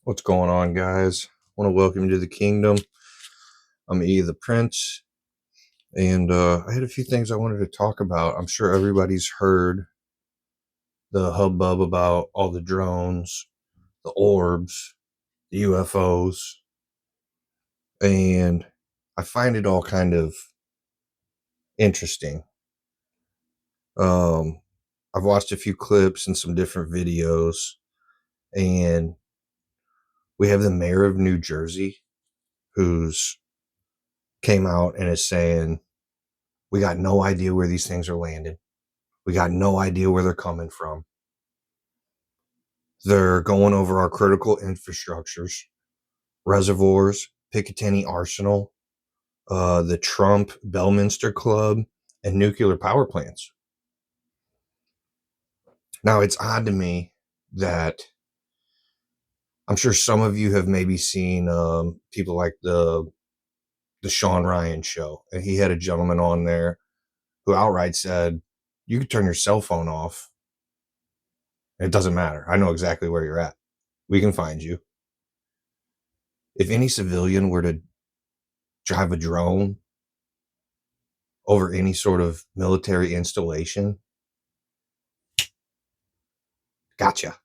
What's going on, guys? I want to welcome you to the kingdom. I'm E the Prince, and I had a few things I wanted to talk about. I'm sure everybody's heard the hubbub about all the drones, the orbs, the UFOs, and I find it all kind of interesting. Um, I've watched a few clips and some different videos, and we have the mayor of New Jersey who's came out and is saying, we got no idea where these things are landing. We got no idea where they're coming from. They're going over our critical infrastructures, reservoirs, Picatinny Arsenal, the Trump Belminster Club, and nuclear power plants. Now, it's odd to me that I'm sure some of you have maybe seen people like the Sean Ryan show, and he had a gentleman on there who outright said, you can turn your cell phone off. It doesn't matter. I know exactly where you're at. We can find you. If any civilian were to drive a drone over any sort of military installation, gotcha.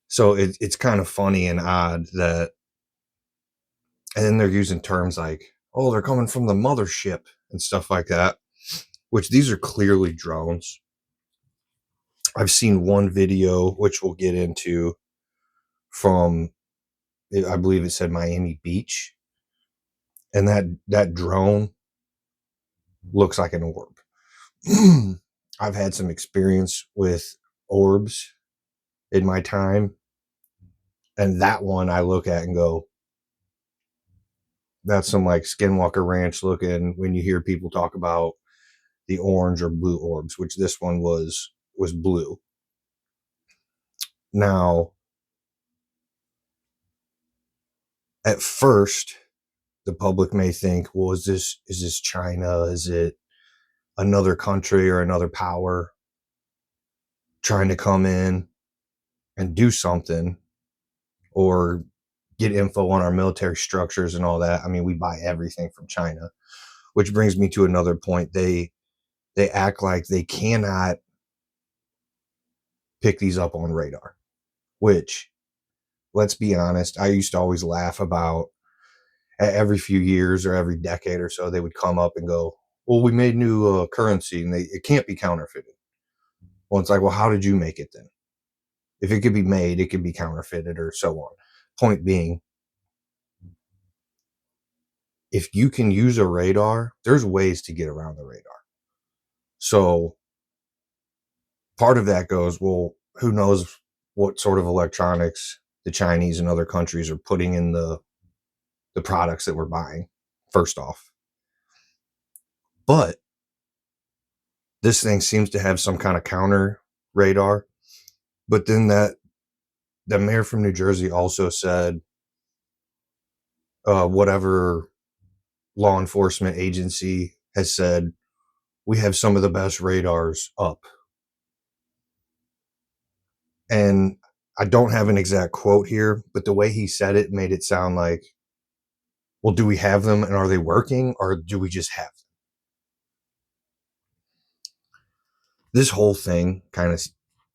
So it's kind of funny and odd that, and then they're using terms like, oh, they're coming from the mothership and stuff like that, which these are clearly drones. I've seen one video, which we'll get into, from, I believe it said Miami Beach, and that drone looks like an orb. I've had some experience with orbs in my time, and that one I look at and go, that's some like Skinwalker Ranch looking, when you hear people talk about the orange or blue orbs, which this one was blue. Now, at first, the public may think, well, is this China? Is it another country or another power trying to come in and do something or get info on our military structures and all that? I mean, we buy everything from China, which brings me to another point. They act like they cannot pick these up on radar, which, let's be honest, I used to always laugh about. Every few years or every decade or so, they would come up and go, well, we made new currency and it can't be counterfeited. Well, it's like, well, how did you make it then? If it could be made, it could be counterfeited, or so on. Point being, if you can use a radar, there's ways to get around the radar. So part of that goes, well, who knows what sort of electronics the Chinese and other countries are putting in the products that we're buying, first off. But this thing seems to have some kind of counter radar. But then the mayor from New Jersey also said, whatever law enforcement agency has said, we have some of the best radars up. And I don't have an exact quote here, but the way he said it made it sound like, well, do we have them and are they working, or do we just have them? This whole thing kind of,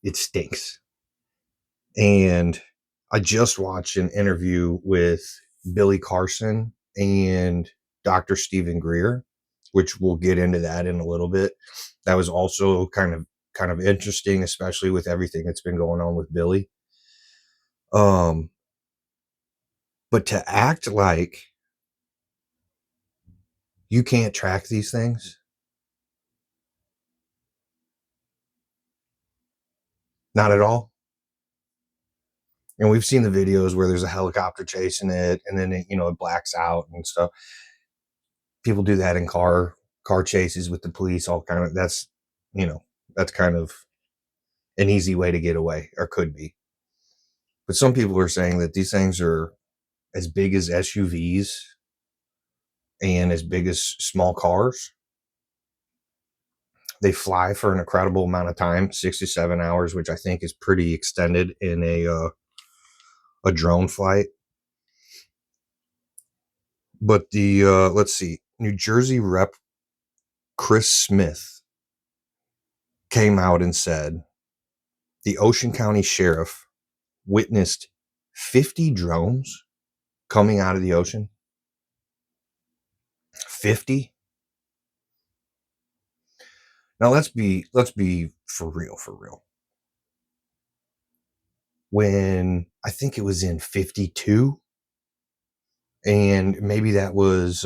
it stinks. And I just watched an interview with Billy Carson and Dr. Stephen Greer, which we'll get into that in a little bit. That was also kind of interesting, especially with everything that's been going on with Billy. But to act like you can't track these things, not at all. And we've seen the videos where there's a helicopter chasing it, and then it blacks out and stuff. People do that in car chases with the police, all kind of. That's kind of an easy way to get away, or could be. But some people are saying that these things are as big as SUVs and as big as small cars. They fly for an incredible amount of time, 6 to 7 hours, which I think is pretty extended in a a drone flight. But the let's see, New Jersey Rep Chris Smith came out and said the Ocean County Sheriff witnessed 50 drones coming out of the ocean. 50. Now let's be for real. When I think it was in 52, and maybe that was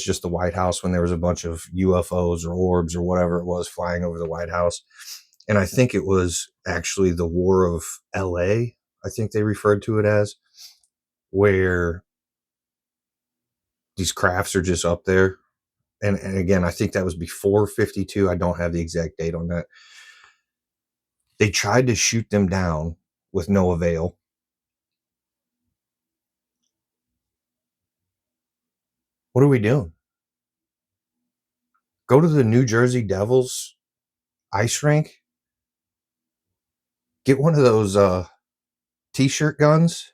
just the White House when there was a bunch of UFOs or orbs or whatever it was flying over the White House. And I think it was actually the War of LA, I think they referred to it as, where these crafts are just up there. And again, I think that was before 52. I don't have the exact date on that. They tried to shoot them down with no avail. What are we doing? Go to the New Jersey Devils ice rink, get one of those t-shirt guns,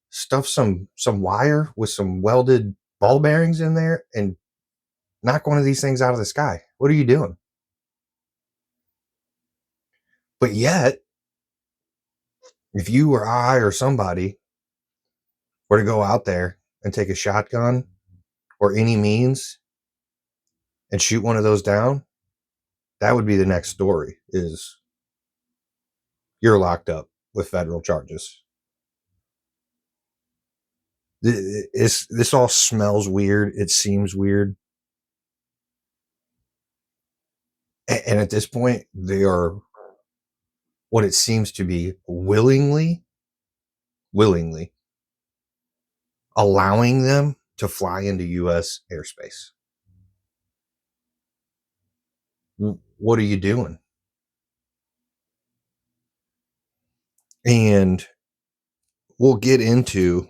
stuff some wire with some welded ball bearings in there, and knock one of these things out of the sky. What are you doing? But yet, if you or I or somebody were to go out there and take a shotgun or any means and shoot one of those down, that would be the next story, is you're locked up with federal charges. This all smells weird. It seems weird. And at this point, they are what it seems to be willingly allowing them to fly into U.S. airspace. What are you doing? And we'll get into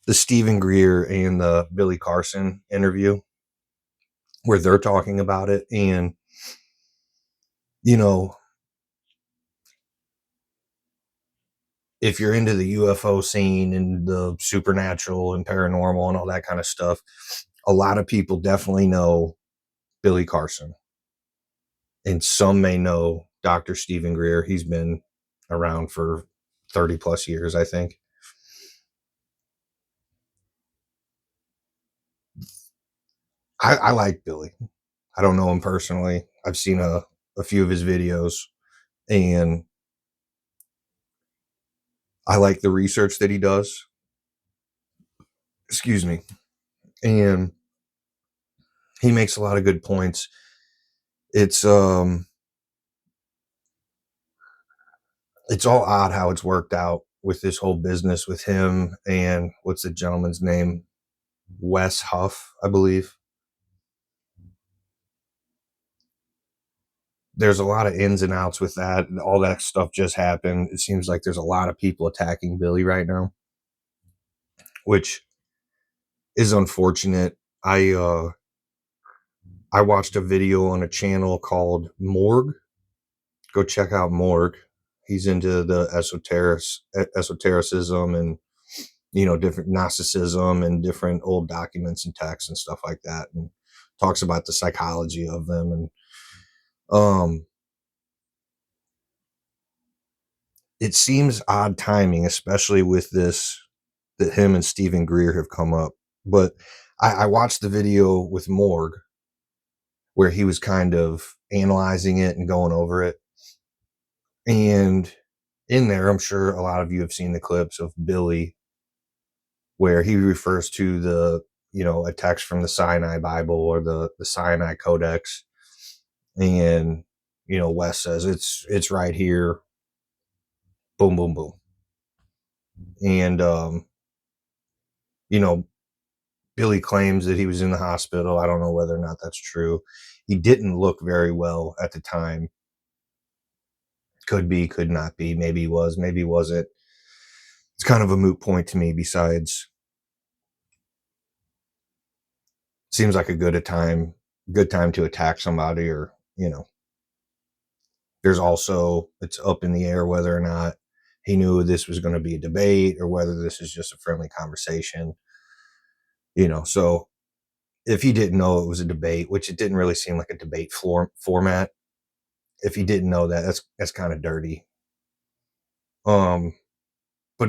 the Stephen Greer and the Billy Carson interview where they're talking about it. And, you know, if you're into the UFO scene and the supernatural and paranormal and all that kind of stuff, a lot of people definitely know Billy Carson. And some may know Dr. Stephen Greer. He's been around for 30 plus years, I think. I like Billy. I don't know him personally. I've seen a few of his videos, and I like the research that he does. Excuse me. And he makes a lot of good points. It's all odd how it's worked out with this whole business with him and what's the gentleman's name? Wes Huff, I believe. There's a lot of ins and outs with that. All that stuff just happened. It seems like there's a lot of people attacking Billy right now, which is unfortunate. I watched a video on a channel called Morgue. Go check out Morgue. He's into the esotericism and, you know, different Gnosticism and different old documents and texts and stuff like that, and talks about the psychology of them. And it seems odd timing, especially with this, that him and Stephen Greer have come up. But I watched the video with Morgue where he was kind of analyzing it and going over it. And in there, I'm sure a lot of you have seen the clips of Billy where he refers to the, you know, a text from the Sinai Bible or the Sinai Codex. And, you know, Wes says it's right here. Boom, boom, boom. And, you know, Billy claims that he was in the hospital. I don't know whether or not that's true. He didn't look very well at the time. Could be, could not be. Maybe he was, maybe he wasn't. It's kind of a moot point to me. Besides, seems like a good time to attack somebody, or, you know. There's also, it's up in the air whether or not he knew this was going to be a debate or whether this is just a friendly conversation. So if he didn't know it was a debate, which it didn't really seem like a debate format, if he didn't know that, that's kind of dirty. But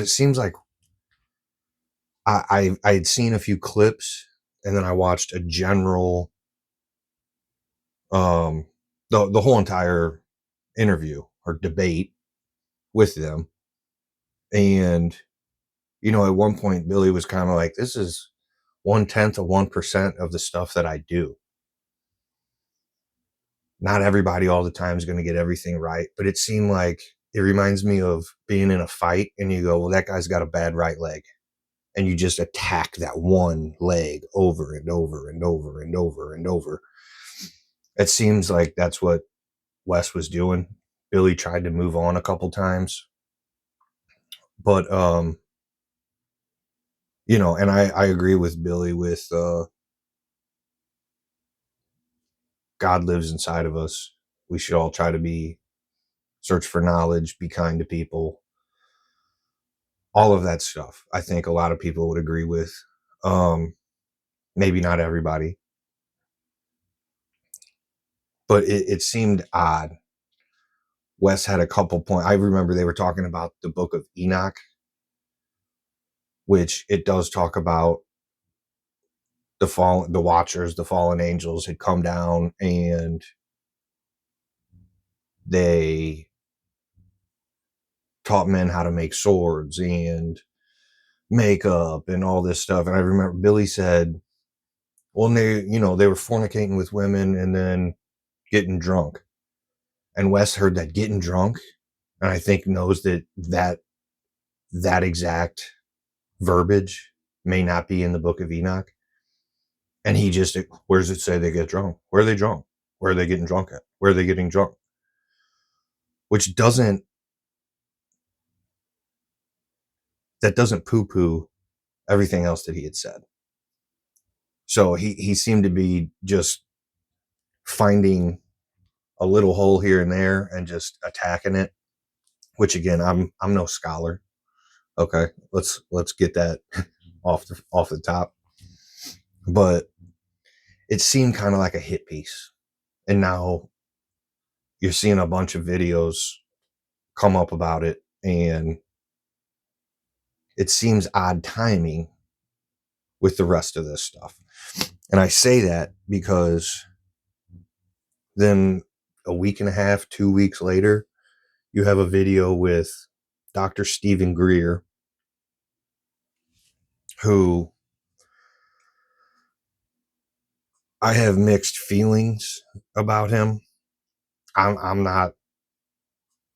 it seems like I had seen a few clips, and then I watched a general, the whole entire interview or debate with them. And, at one point, Billy was kind of like, this is 1/10 of 1% of the stuff that I do. Not everybody all the time is going to get everything right, but it seemed like it reminds me of being in a fight and you go, well, that guy's got a bad right leg. And you just attack that one leg over and over and over and over and over. It seems like that's what Wes was doing. Billy tried to move on a couple times, but and I agree with Billy with God lives inside of us. We should all try to search for knowledge, be kind to people, all of that stuff. I think a lot of people would agree with. Maybe not everybody, but it seemed odd. Wes had a couple points. I remember they were talking about the book of Enoch, which it does talk about the Watchers, the fallen angels had come down and they taught men how to make swords and makeup and all this stuff. And I remember Billy said, well, they were fornicating with women and then getting drunk. And Wes heard that getting drunk, and I think knows that exact verbiage may not be in the book of Enoch. And he just, where does it say they get drunk? Where are they drunk? Where are they getting drunk at? Where are they getting drunk? Which doesn't poo-poo everything else that he had said. So he seemed to be just finding a little hole here and there and just attacking it, which again, I'm no scholar. Okay, let's get that off the top. But it seemed kind of like a hit piece. And now you're seeing a bunch of videos come up about it, and it seems odd timing with the rest of this stuff. And I say that because then a week and a half, 2 weeks later, you have a video with Dr. Stephen Greer, who I have mixed feelings about him. I'm not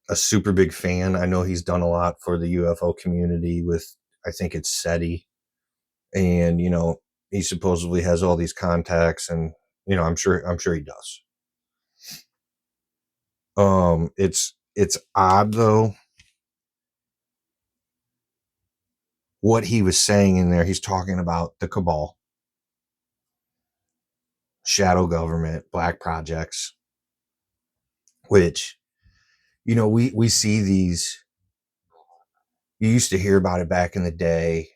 a super big fan. I know he's done a lot for the UFO community with, I think it's SETI. And, he supposedly has all these contacts, and, I'm sure he does. It's odd though, what he was saying in there. He's talking about the cabal, shadow government, black projects, which, we see these. You used to hear about it back in the day.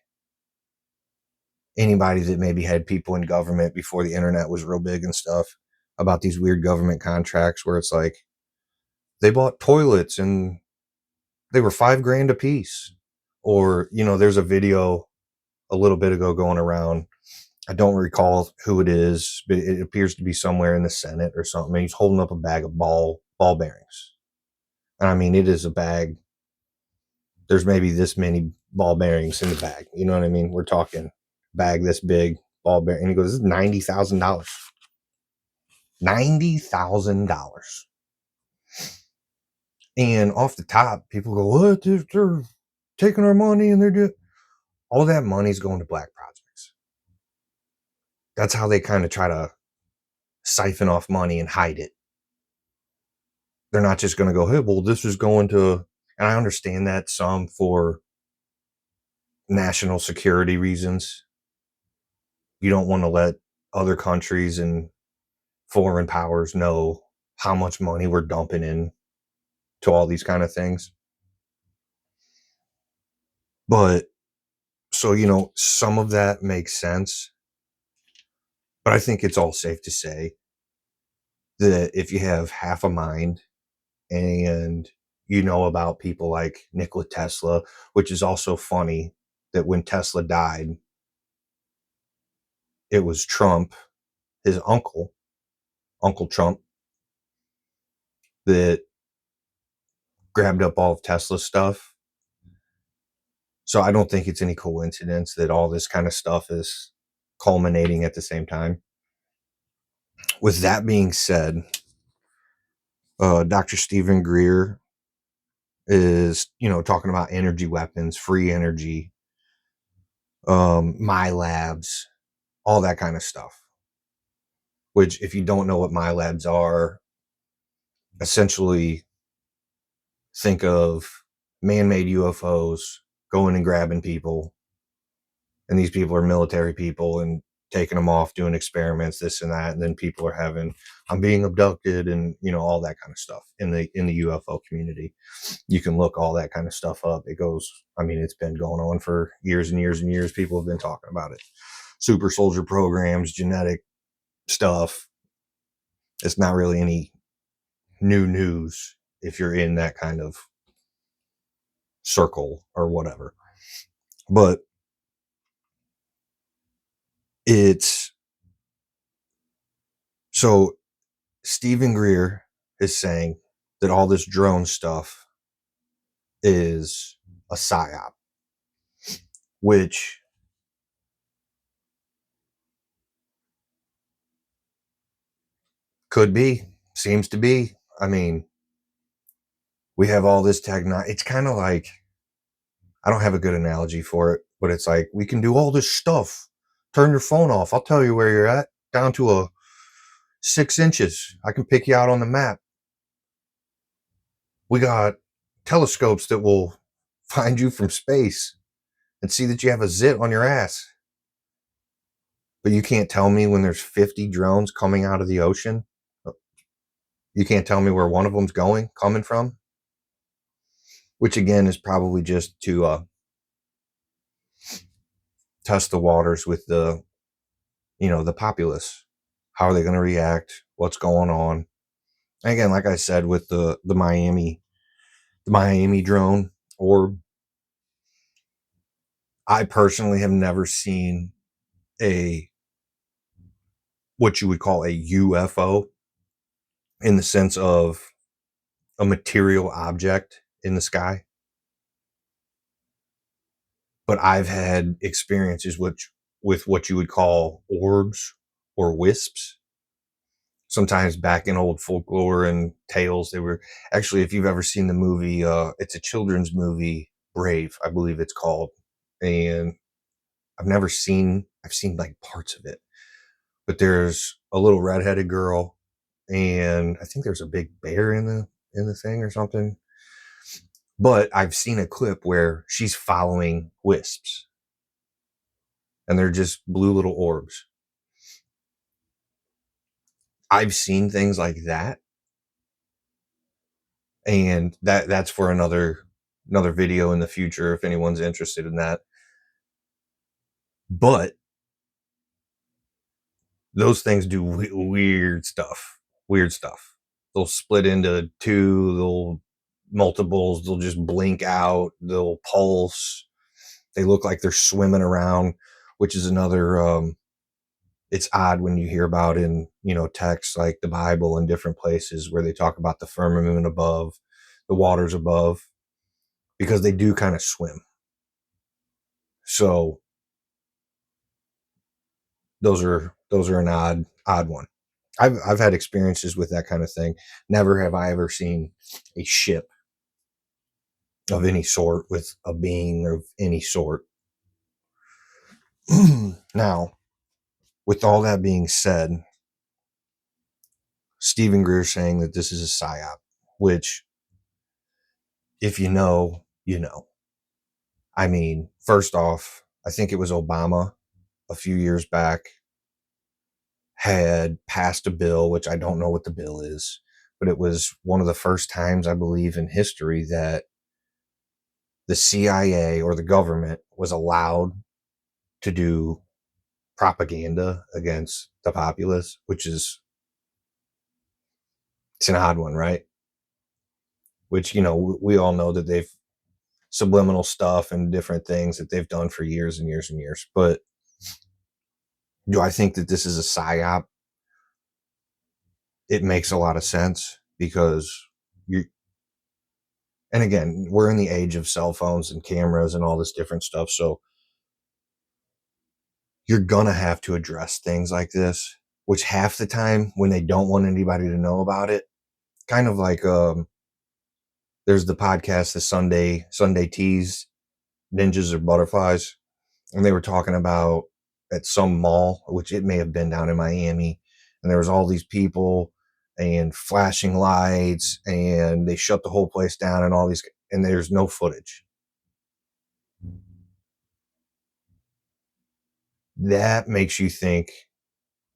Anybody that maybe had people in government before the internet was real big and stuff, about these weird government contracts where it's like they bought toilets and they were $5,000 a piece. Or, there's a video a little bit ago going around. I don't recall who it is, but it appears to be somewhere in the Senate or something. And he's holding up a bag of ball bearings. And I mean, it is a bag. There's maybe this many ball bearings in the bag. You know what I mean? We're talking bag this big, ball bearing. And he goes, this is $90,000. $90,000. And off the top, people go, what? They're taking our money and they're doing. All that money's going to black projects. That's how they kind of try to siphon off money and hide it. They're not just going to go, hey, well, this is going to, and I understand that some for national security reasons. You don't want to let other countries and foreign powers know how much money we're dumping in to all these kind of things. But so, some of that makes sense. But I think it's all safe to say that if you have half a mind and you know about people like Nikola Tesla, which is also funny that when Tesla died, it was Trump, his uncle, Uncle Trump, that grabbed up all of Tesla's stuff. So I don't think it's any coincidence that all this kind of stuff is culminating at the same time. With that being said, Dr. Stephen Greer is, talking about energy weapons, free energy, my labs, all that kind of stuff. Which, if you don't know what my labs are, essentially think of man-made UFOs going and grabbing people, and these people are military people and taking them off, doing experiments, this and that, and then people are having, I'm being abducted, and all that kind of stuff in the UFO community. You can look all that kind of stuff up. It goes, it's been going on for years and years and years. People have been talking about it. Super soldier programs, genetic stuff. It's not really any new news if you're in that kind of circle or whatever. But it's so Stephen Greer is saying that all this drone stuff is a psyop, which could be, seems to be. We have all this technology. It's kind of like, I don't have a good analogy for it, but it's like, we can do all this stuff. Turn your phone off. I'll tell you where you're at, down to a 6 inches. I can pick you out on the map. We got telescopes that will find you from space and see that you have a zit on your ass. But you can't tell me when there's 50 drones coming out of the ocean. You can't tell me where one of them's coming from. Which again is probably just to test the waters with the populace. How are they going to react? What's going on? And again, like I said, with the Miami drone, or I personally have never seen what you would call a UFO in the sense of a material object in the sky. But I've had experiences with what you would call orbs or wisps. Sometimes back in old folklore and tales, they were actually, if you've ever seen the movie, it's a children's movie, Brave, I believe it's called. And I've seen like parts of it, but there's a little redheaded girl, and I think there's a big bear in the thing or something. But I've seen a clip where she's following wisps, and they're just blue little orbs. I've seen things like that, and that's for another video in the future if anyone's interested in that. But those things do weird stuff. They'll split into two, they'll multiples, they'll just blink out, they'll pulse. They look like they're swimming around, which is another it's odd when you hear about in, texts like the Bible and different places where they talk about the firmament above, the waters above, because they do kind of swim. So those are an odd one. I've had experiences with that kind of thing. Never have I ever seen a ship of any sort with a being of any sort. Now, with all that being said, Stephen Greer saying that this is a psyop, which, if you know, you know. First off, I think it was Obama a few years back had passed a bill, which I don't know what the bill is, but it was one of the first times, I believe, in history that the CIA or the government was allowed to do propaganda against the populace, which is, it's an odd one, right? Which, we all know that they've subliminal stuff and different things that they've done for years and years and years. But do I think that this is a psyop? It makes a lot of sense because you, and again, we're in the age of cell phones and cameras and all this different stuff. So you're going to have to address things like this, which half the time when they don't want anybody to know about it, kind of like, there's the podcast, the Sunday Teas, Ninjas or Butterflies. And they were talking about at some mall, which it may have been down in Miami, and there was all these people and flashing lights, and they shut the whole place down and all these, and there's no footage. That makes you think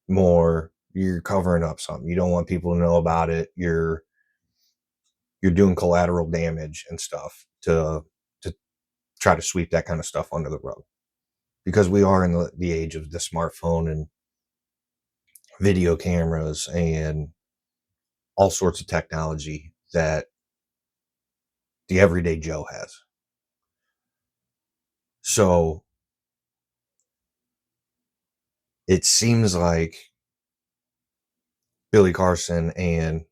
more you're covering up something. You don't want people to know about it. You're doing collateral damage and stuff to try to sweep that kind of stuff under the rug. Because we are in the age of the smartphone and video cameras and all sorts of technology that the everyday Joe has. So it seems like Billy Carson and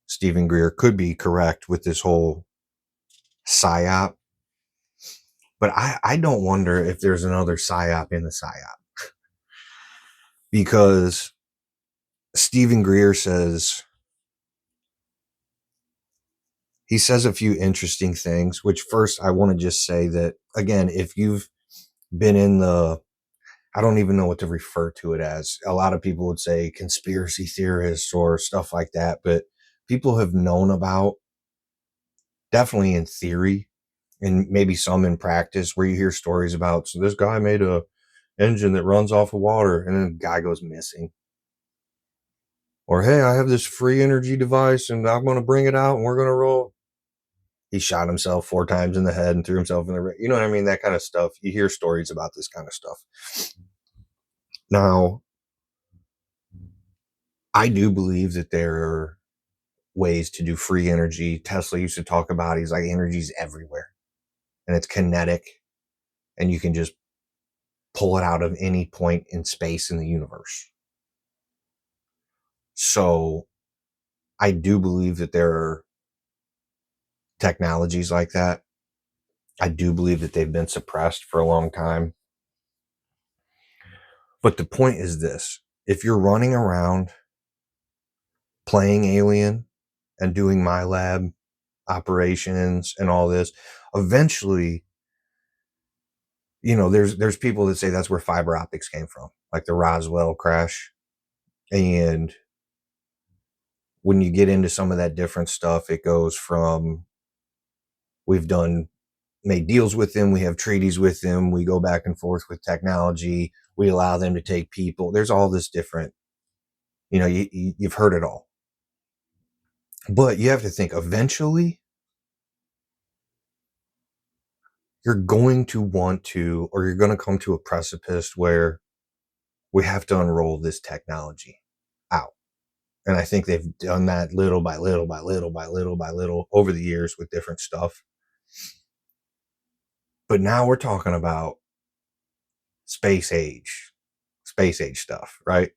Stephen Greer could be correct with this whole psyop. But I don't wonder if there's another psyop in the psyop. Because Stephen Greer says a few interesting things, which first I want to just say that, again, if you've been in I don't even know what to refer to it as. A lot of people would say conspiracy theorists or stuff like that, but people have known about, definitely in theory and maybe some in practice, where you hear stories about, so this guy made a engine that runs off of water and then the guy goes missing. Or, hey, I have this free energy device and I'm going to bring it out and we're going to roll. He shot himself 4 times in the head and threw himself in the, you know what I mean? That kind of stuff. You hear stories about this kind of stuff. Now, I do believe that there are ways to do free energy. Tesla used to talk about, he's like, energy's everywhere and it's kinetic and you can just pull it out of any point in space in the universe. So I do believe that there are technologies like that. I do believe that they've been suppressed for a long time. But the point is this: if you're running around playing alien and doing my lab operations and all this, eventually, there's people that say that's where fiber optics came from, like the Roswell crash. And when you get into some of that different stuff, it goes from, we've made deals with them, we have treaties with them, we go back and forth with technology, we allow them to take people. There's all this different, you've heard it all. But you have to think, eventually you're going to want to, or you're going to come to a precipice where we have to unroll this technology out. And I think they've done that little by little by little by little by little over the years with different stuff. But now we're talking about space age stuff, right?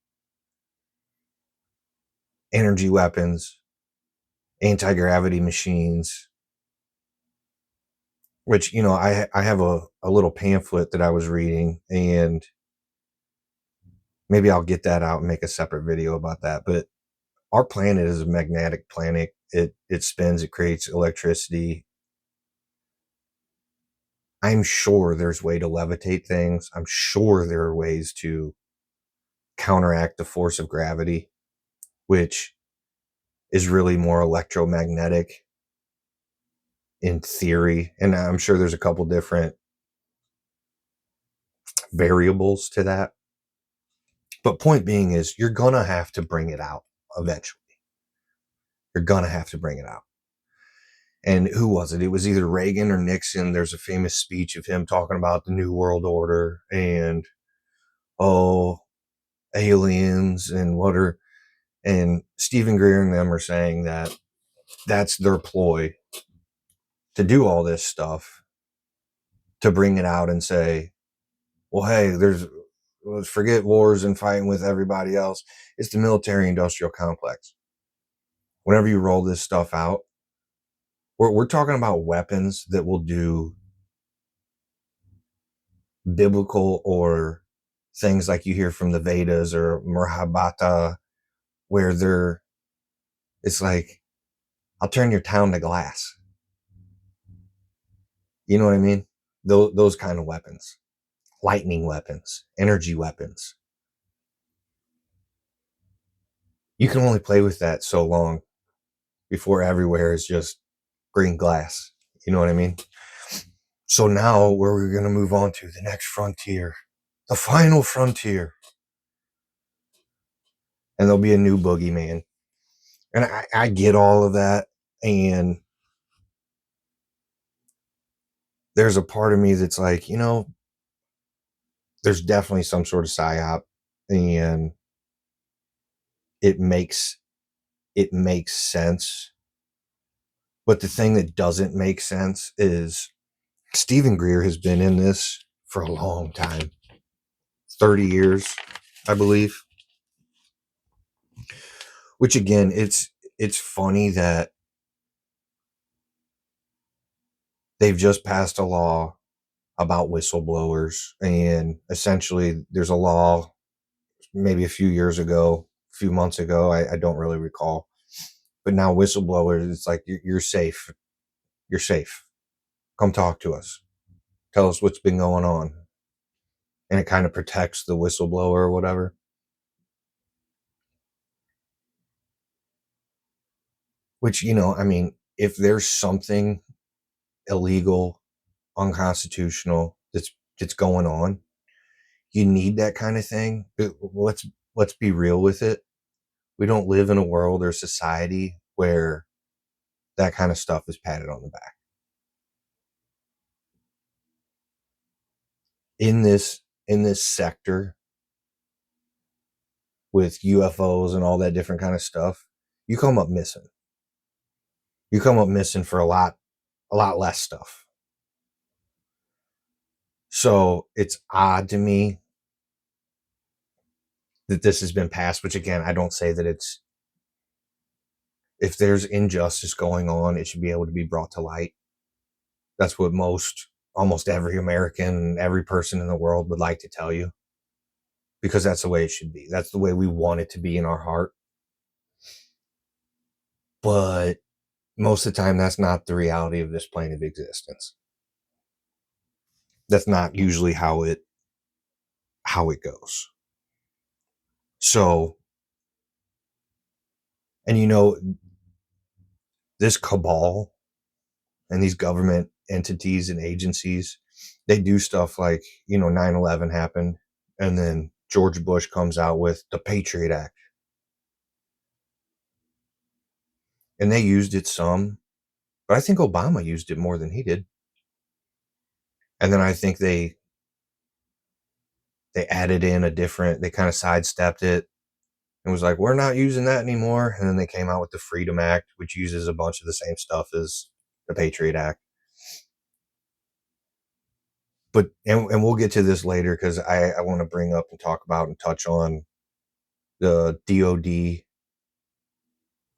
Energy weapons, anti-gravity machines, which, I have a little pamphlet that I was reading, and maybe I'll get that out and make a separate video about that. But our planet is a magnetic planet. It spins, it creates electricity. I'm sure there's a way to levitate things. I'm sure there are ways to counteract the force of gravity, which is really more electromagnetic in theory. And I'm sure there's a couple different variables to that. But point being is, you're going to have to bring it out eventually. You're going to have to bring it out. And who was it? It was either Reagan or Nixon. There's a famous speech of him talking about the New World Order and, oh, aliens and and Stephen Greer and them are saying that that's their ploy to do all this stuff, to bring it out and say, well, hey, let's forget wars and fighting with everybody else. It's the military industrial complex. Whenever you roll this stuff out, we're talking about weapons that will do biblical or things like you hear from the Vedas or Mahabharata, where it's like, I'll turn your town to glass. You know what I mean? Those kind of weapons, lightning weapons, energy weapons. You can only play with that so long before everywhere is just green glass. You know what I mean? So now we're going to move on to the next frontier, the final frontier. And there'll be a new boogeyman. And I get all of that. And there's a part of me that's like, there's definitely some sort of psyop, and it makes sense. But the thing that doesn't make sense is Stephen Greer has been in this for a long time, 30 years, I believe. Which again, it's funny that they've just passed a law about whistleblowers, and essentially there's a law maybe a few months ago, I don't really recall, but now whistleblowers, it's like, you're safe. You're safe. Come talk to us. Tell us what's been going on. And it kind of protects the whistleblower or whatever. Which, I mean, if there's something illegal, unconstitutional that's going on, you need that kind of thing. Let's be real with it. We don't live in a world or society where that kind of stuff is patted on the back. In this sector with UFOs and all that different kind of stuff, you come up missing. You come up missing for a lot less stuff. So it's odd to me that this has been passed, which again, I don't say that if there's injustice going on, it should be able to be brought to light. That's what almost every American, every person in the world would like to tell you, because that's the way it should be. That's the way we want it to be in our heart. But most of the time, that's not the reality of this plane of existence. That's not usually how it goes. So, and this cabal and these government entities and agencies, they do stuff like, 9/11 happened, and then George Bush comes out with the Patriot Act. And they used it some, but I think Obama used it more than he did. And then I think they added in they kind of sidestepped it and was like, we're not using that anymore. And then they came out with the Freedom Act, which uses a bunch of the same stuff as the Patriot Act. But, and we'll get to this later, because I want to bring up and talk about and touch on the DOD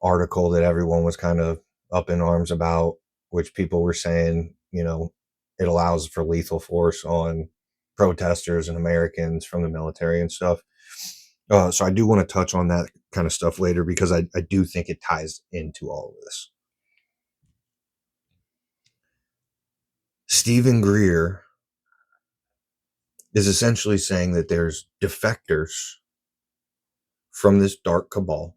article that everyone was kind of up in arms about, which people were saying, it allows for lethal force on protesters and Americans from the military and stuff. So I do want to touch on that kind of stuff later, because I do think it ties into all of this. Stephen Greer is essentially saying that there's defectors from this dark cabal.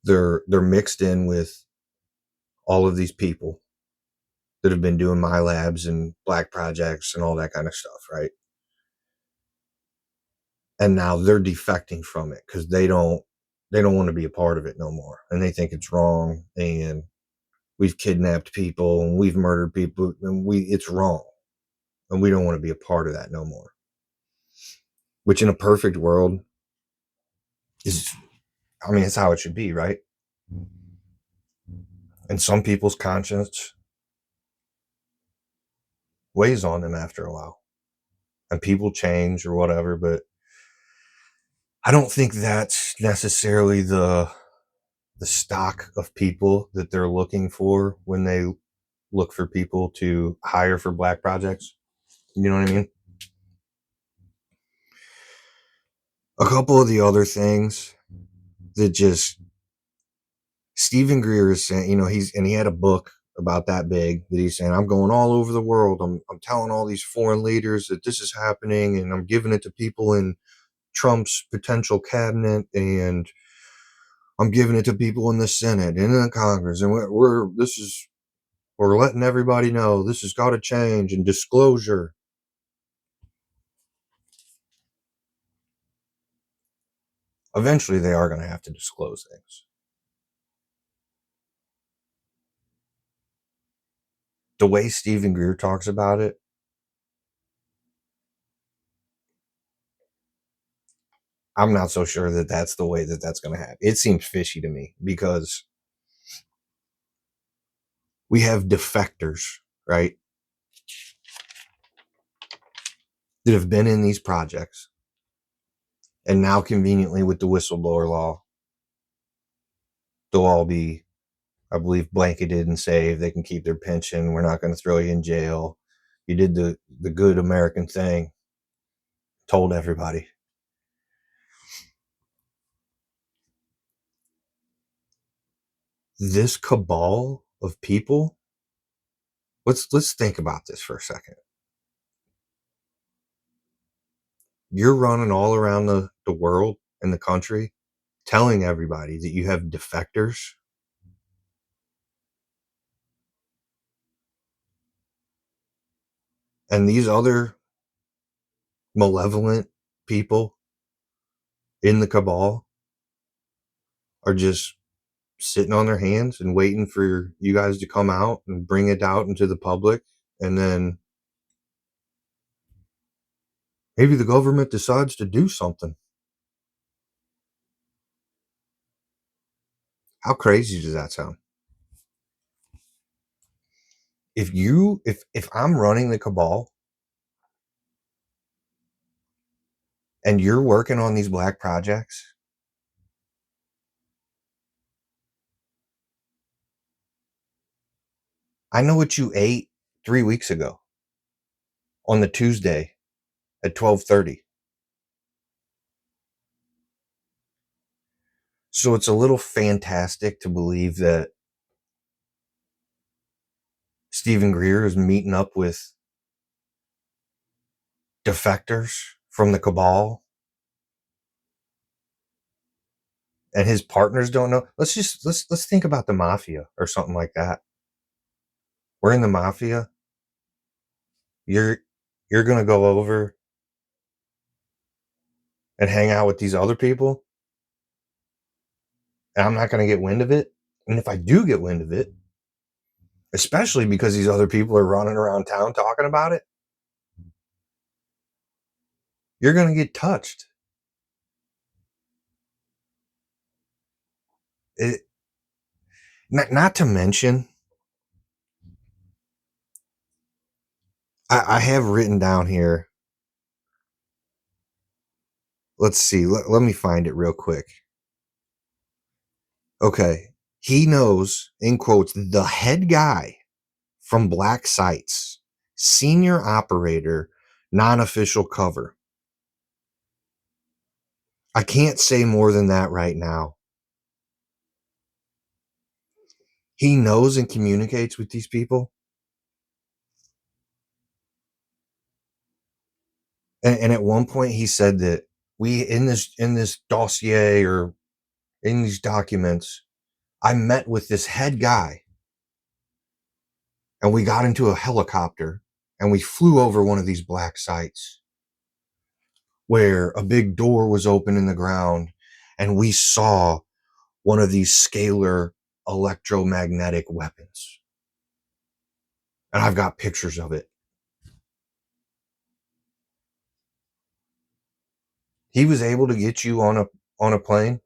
They're mixed in with all of these people that have been doing my labs and black projects and all that kind of stuff, right? And now they're defecting from it because they don't they don't want to be a part of it no more, and they think it's wrong, and we've kidnapped people and we've murdered people, and it's wrong, and we don't want to be a part of that no more. Which in a perfect world is, I mean, it's how it should be, right? And some people's conscience weighs on them after a while, and people change or whatever, but I don't think that's necessarily the stock of people that they're looking for when they look for people to hire for black projects. You know what I mean? A couple of the other things that just Stephen Greer is saying, he had a book about that big that he's saying, I'm going all over the world. I'm telling all these foreign leaders that this is happening, and I'm giving it to people in Trump's potential cabinet, and I'm giving it to people in the Senate and in the Congress, and we're letting everybody know this has got to change, and disclosure. Eventually, they are going to have to disclose things. The way Stephen Greer talks about it, I'm not so sure that that's the way that that's going to happen. It seems fishy to me, because we have defectors, right, that have been in these projects, and now conveniently with the whistleblower law, they'll all be, I believe, blanketed and saved. They can keep their pension. We're not going to throw you in jail. You did the good American thing, told everybody. This cabal of people, let's think about this for a second. You're running all around the world and the country telling everybody that you have defectors. And these other malevolent people in the cabal are just sitting on their hands and waiting for you guys to come out and bring it out into the public, and then maybe the government decides to do something. How crazy does that sound? If I'm running the cabal and you're working on these black projects, I know what you ate 3 weeks ago on the Tuesday at 12:30. So it's a little fantastic to believe that Stephen Greer is meeting up with defectors from the cabal, and his partners don't know. Let's think about the mafia or something like that. We're in the mafia. You're gonna go over and hang out with these other people, and I'm not gonna get wind of it. And if I do get wind of it, especially because these other people are running around town talking about it, you're gonna get touched. It, not to mention, I have written down here. Let's see. Let me find it real quick. Okay. He knows, in quotes, the head guy from Black Sites, senior operator, non-official cover. I can't say more than that right now. He knows and communicates with these people. And at one point he said that we, in this dossier or in these documents, I met with this head guy, and we got into a helicopter and we flew over one of these black sites where a big door was open in the ground, and we saw one of these scalar electromagnetic weapons. And I've got pictures of it. He was able to get you on a plane.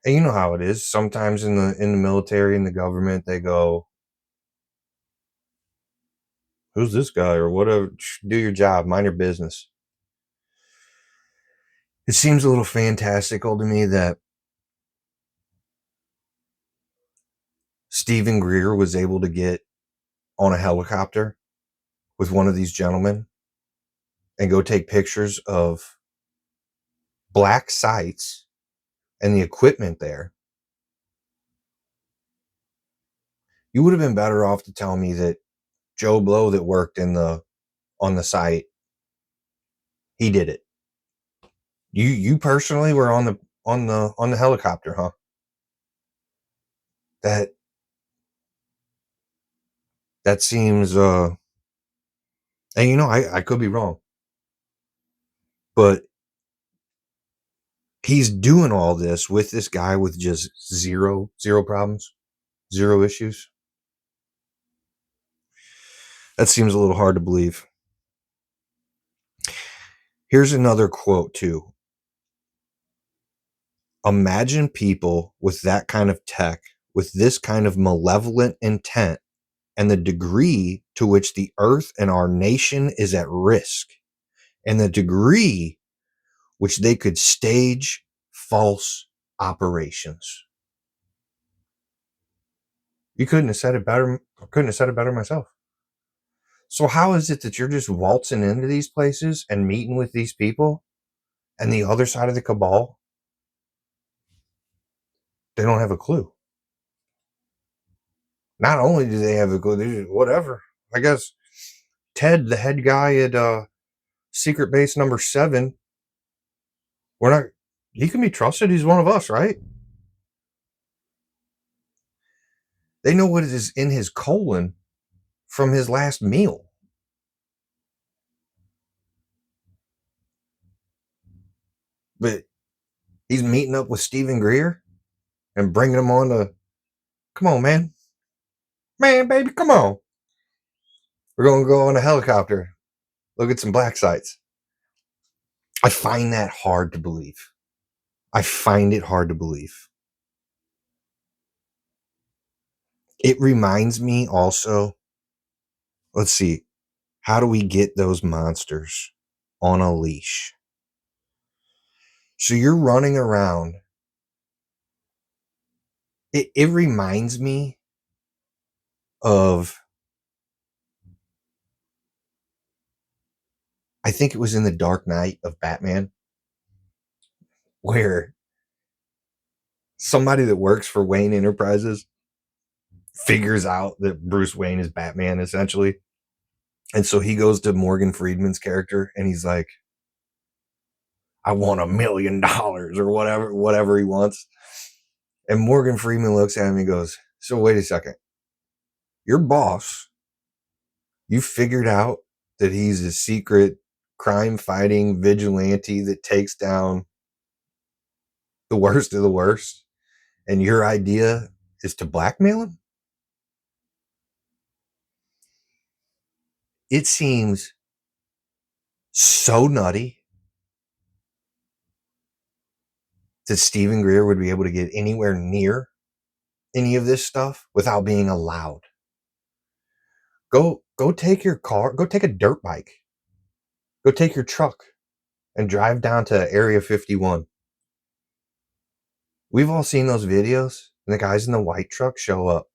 And you know how it is. Sometimes in the military and the government, they go, "Who's this guy?" or whatever. Do your job, mind your business. It seems a little fantastical to me that Stephen Greer was able to get on a helicopter with one of these gentlemen and go take pictures of black sites and the equipment there. You would have been better off to tell me that Joe Blow that worked on the site, he did it. You personally were on the helicopter, huh? That seems and you know, I could be wrong, but he's doing all this with this guy with just zero problems, zero issues. That seems a little hard to believe. Here's another quote too. Imagine people with that kind of tech, with this kind of malevolent intent, and the degree to which the earth and our nation is at risk, and the degree which they could stage false operations. You couldn't have said it better. I couldn't have said it better myself. So how is it that you're just waltzing into these places and meeting with these people, and the other side of the cabal, they don't have a clue? Not only do they have a clue, they just, whatever. I guess Ted, the head guy at Secret Base number 7, we're not. He can be trusted. He's one of us, right? They know what is in his colon from his last meal. But he's meeting up with Stephen Greer and bringing him on to, come on, man. Man, baby, come on. We're going to go on a helicopter. Look at some black sites. I find that hard to believe. I find it hard to believe. It reminds me also, let's see, how do we get those monsters on a leash? So you're running around. It reminds me of, I think it was in The Dark Knight of Batman, where somebody that works for Wayne Enterprises figures out that Bruce Wayne is Batman, essentially. And so he goes to Morgan Freeman's character and he's like, I want $1 million or whatever he wants. And Morgan Freeman looks at him and goes, so wait a second. Your boss, you figured out that he's a secret crime fighting vigilante that takes down the worst of the worst. And your idea is to blackmail him? It seems so nutty that Stephen Greer would be able to get anywhere near any of this stuff without being allowed. Go take your car, go take a dirt bike, go take your truck and drive down to Area 51. We've all seen those videos, and the guys in the white truck show up.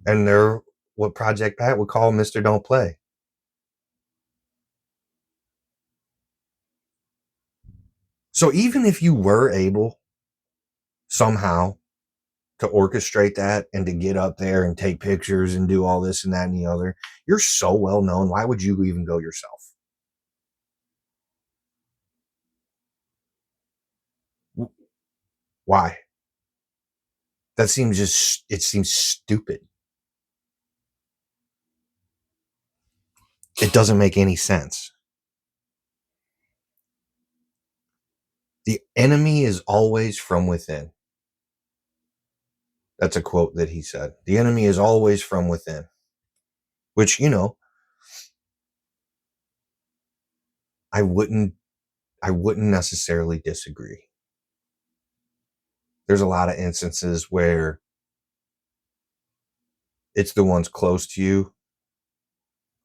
And they're what Project Pat would call Mr. Don't Play. So even if you were able somehow to orchestrate that and to get up there and take pictures and do all this and that and the other, you're so well known. Why would you even go yourself? Why? It seems stupid. It doesn't make any sense. The enemy is always from within. That's a quote that he said. The enemy is always from within. Which, I wouldn't necessarily disagree. There's a lot of instances where it's the ones close to you,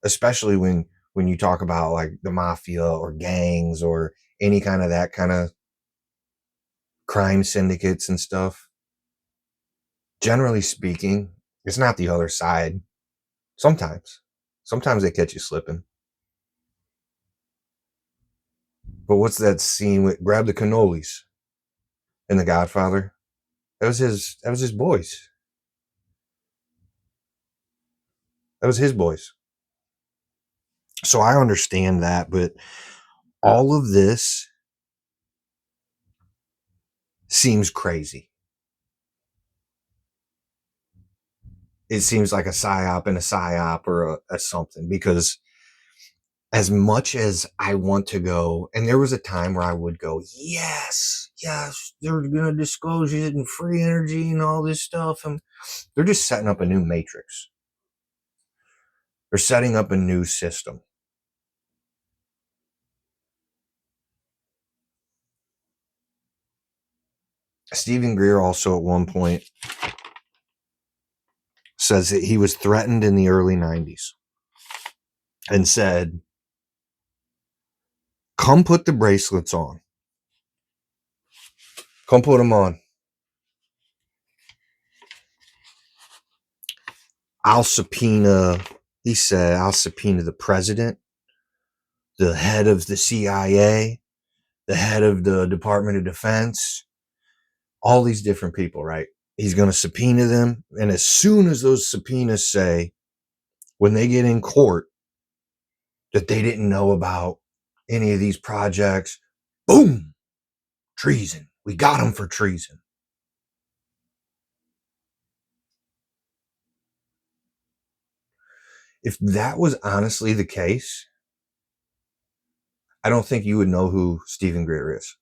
especially when you talk about like the mafia or gangs or any kind of that kind of crime syndicates and stuff. Generally speaking, it's not the other side. Sometimes they catch you slipping. But what's that scene with grab the cannolis in The Godfather? That was his boys. That was his boys. So I understand that, but all of this seems crazy. It seems like a psyop and a psyop or a something, because as much as I want to go, and there was a time where I would go, yes, they're going to disclose it and free energy and all this stuff. And they're just setting up a new matrix. They're setting up a new system. Stephen Greer also at one point says that he was threatened in the early 90s and said, come put the bracelets on. Come put them on. I'll subpoena the president, the head of the CIA, the head of the Department of Defense, all these different people, right? He's going to subpoena them. And as soon as those subpoenas say, when they get in court, that they didn't know about any of these projects, boom, treason. We got them for treason. If that was honestly the case, I don't think you would know who Stephen Greer is.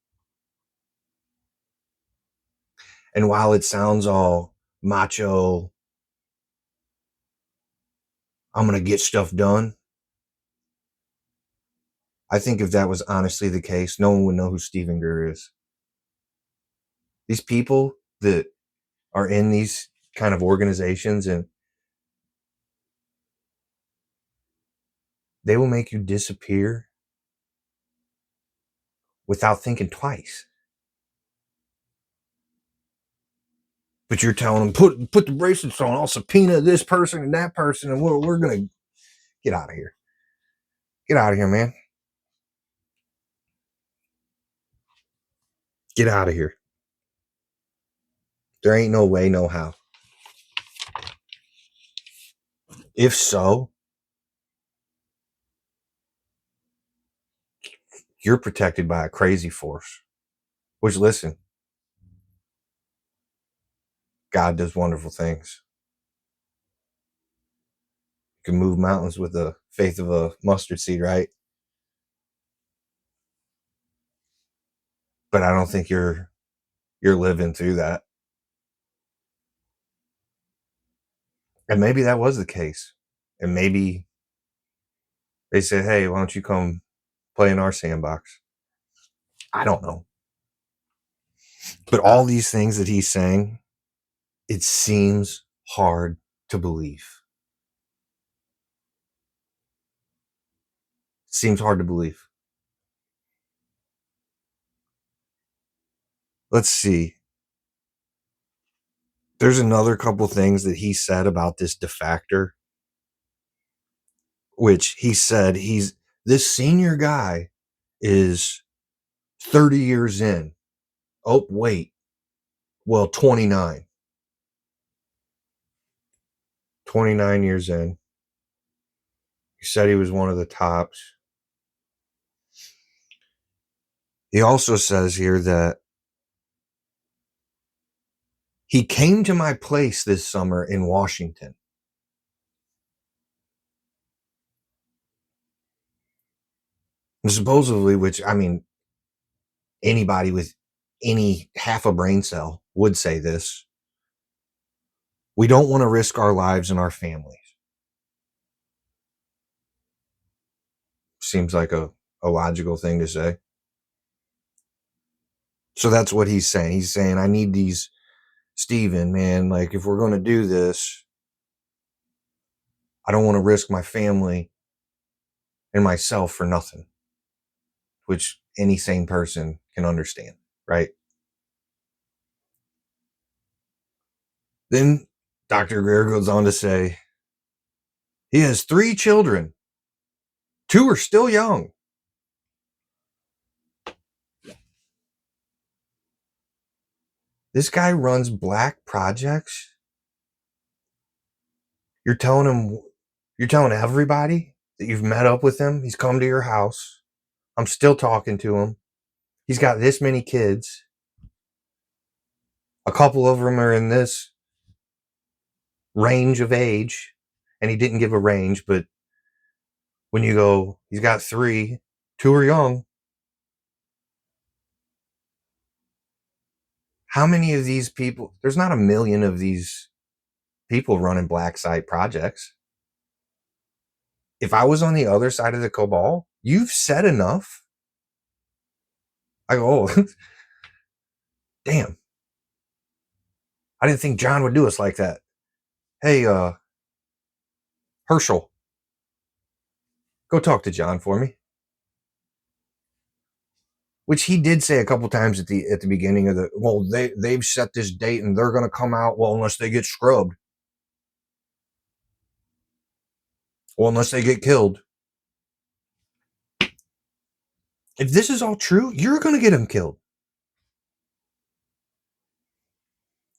And while it sounds all macho, I'm going to get stuff done, I think if that was honestly the case, no one would know who Stephen Greer is. These people that are in these kind of organizations, and they will make you disappear without thinking twice. But you're telling them, put the bracelets on. I'll subpoena this person and that person, and we're gonna get out of here. Get out of here, man. Get out of here. There ain't no way, no how. If so, you're protected by a crazy force. Which, listen, God does wonderful things. You can move mountains with the faith of a mustard seed, right? But I don't think you're living through that. And maybe that was the case. And maybe they said, hey, why don't you come play in our sandbox? I don't know. But all these things that he's saying, it seems hard to believe. It seems hard to believe. Let's see. There's another couple things that he said about this defactor, which he said this senior guy is 30 years in. Oh, wait. Well, 29. 29 years in. He said he was one of the tops. He also says here that he came to my place this summer in Washington. And supposedly, which, I mean, anybody with any half a brain cell would say this. We don't want to risk our lives and our families. Seems like a logical thing to say. So that's what he's saying. He's saying, I need these, Steven, man, like if we're going to do this, I don't want to risk my family and myself for nothing, which any sane person can understand, right? Then Dr. Greer goes on to say, he has 3 children. 2 are still young. This guy runs black projects. You're telling everybody that you've met up with him. He's come to your house. I'm still talking to him. He's got this many kids. A couple of them are in this range of age. And he didn't give a range, but when you go, he's got 3, 2 are young. How many of these people? There's not a million of these people running black site projects. If I was on the other side of the cabal, you've said enough. I go, oh, damn. I didn't think John would do us like that. Hey, Herschel, go talk to John for me. Which he did say a couple times at the beginning of the, well, they've set this date and they're going to come out, well, unless they get scrubbed. Well, unless they get killed. If this is all true, you're going to get them killed.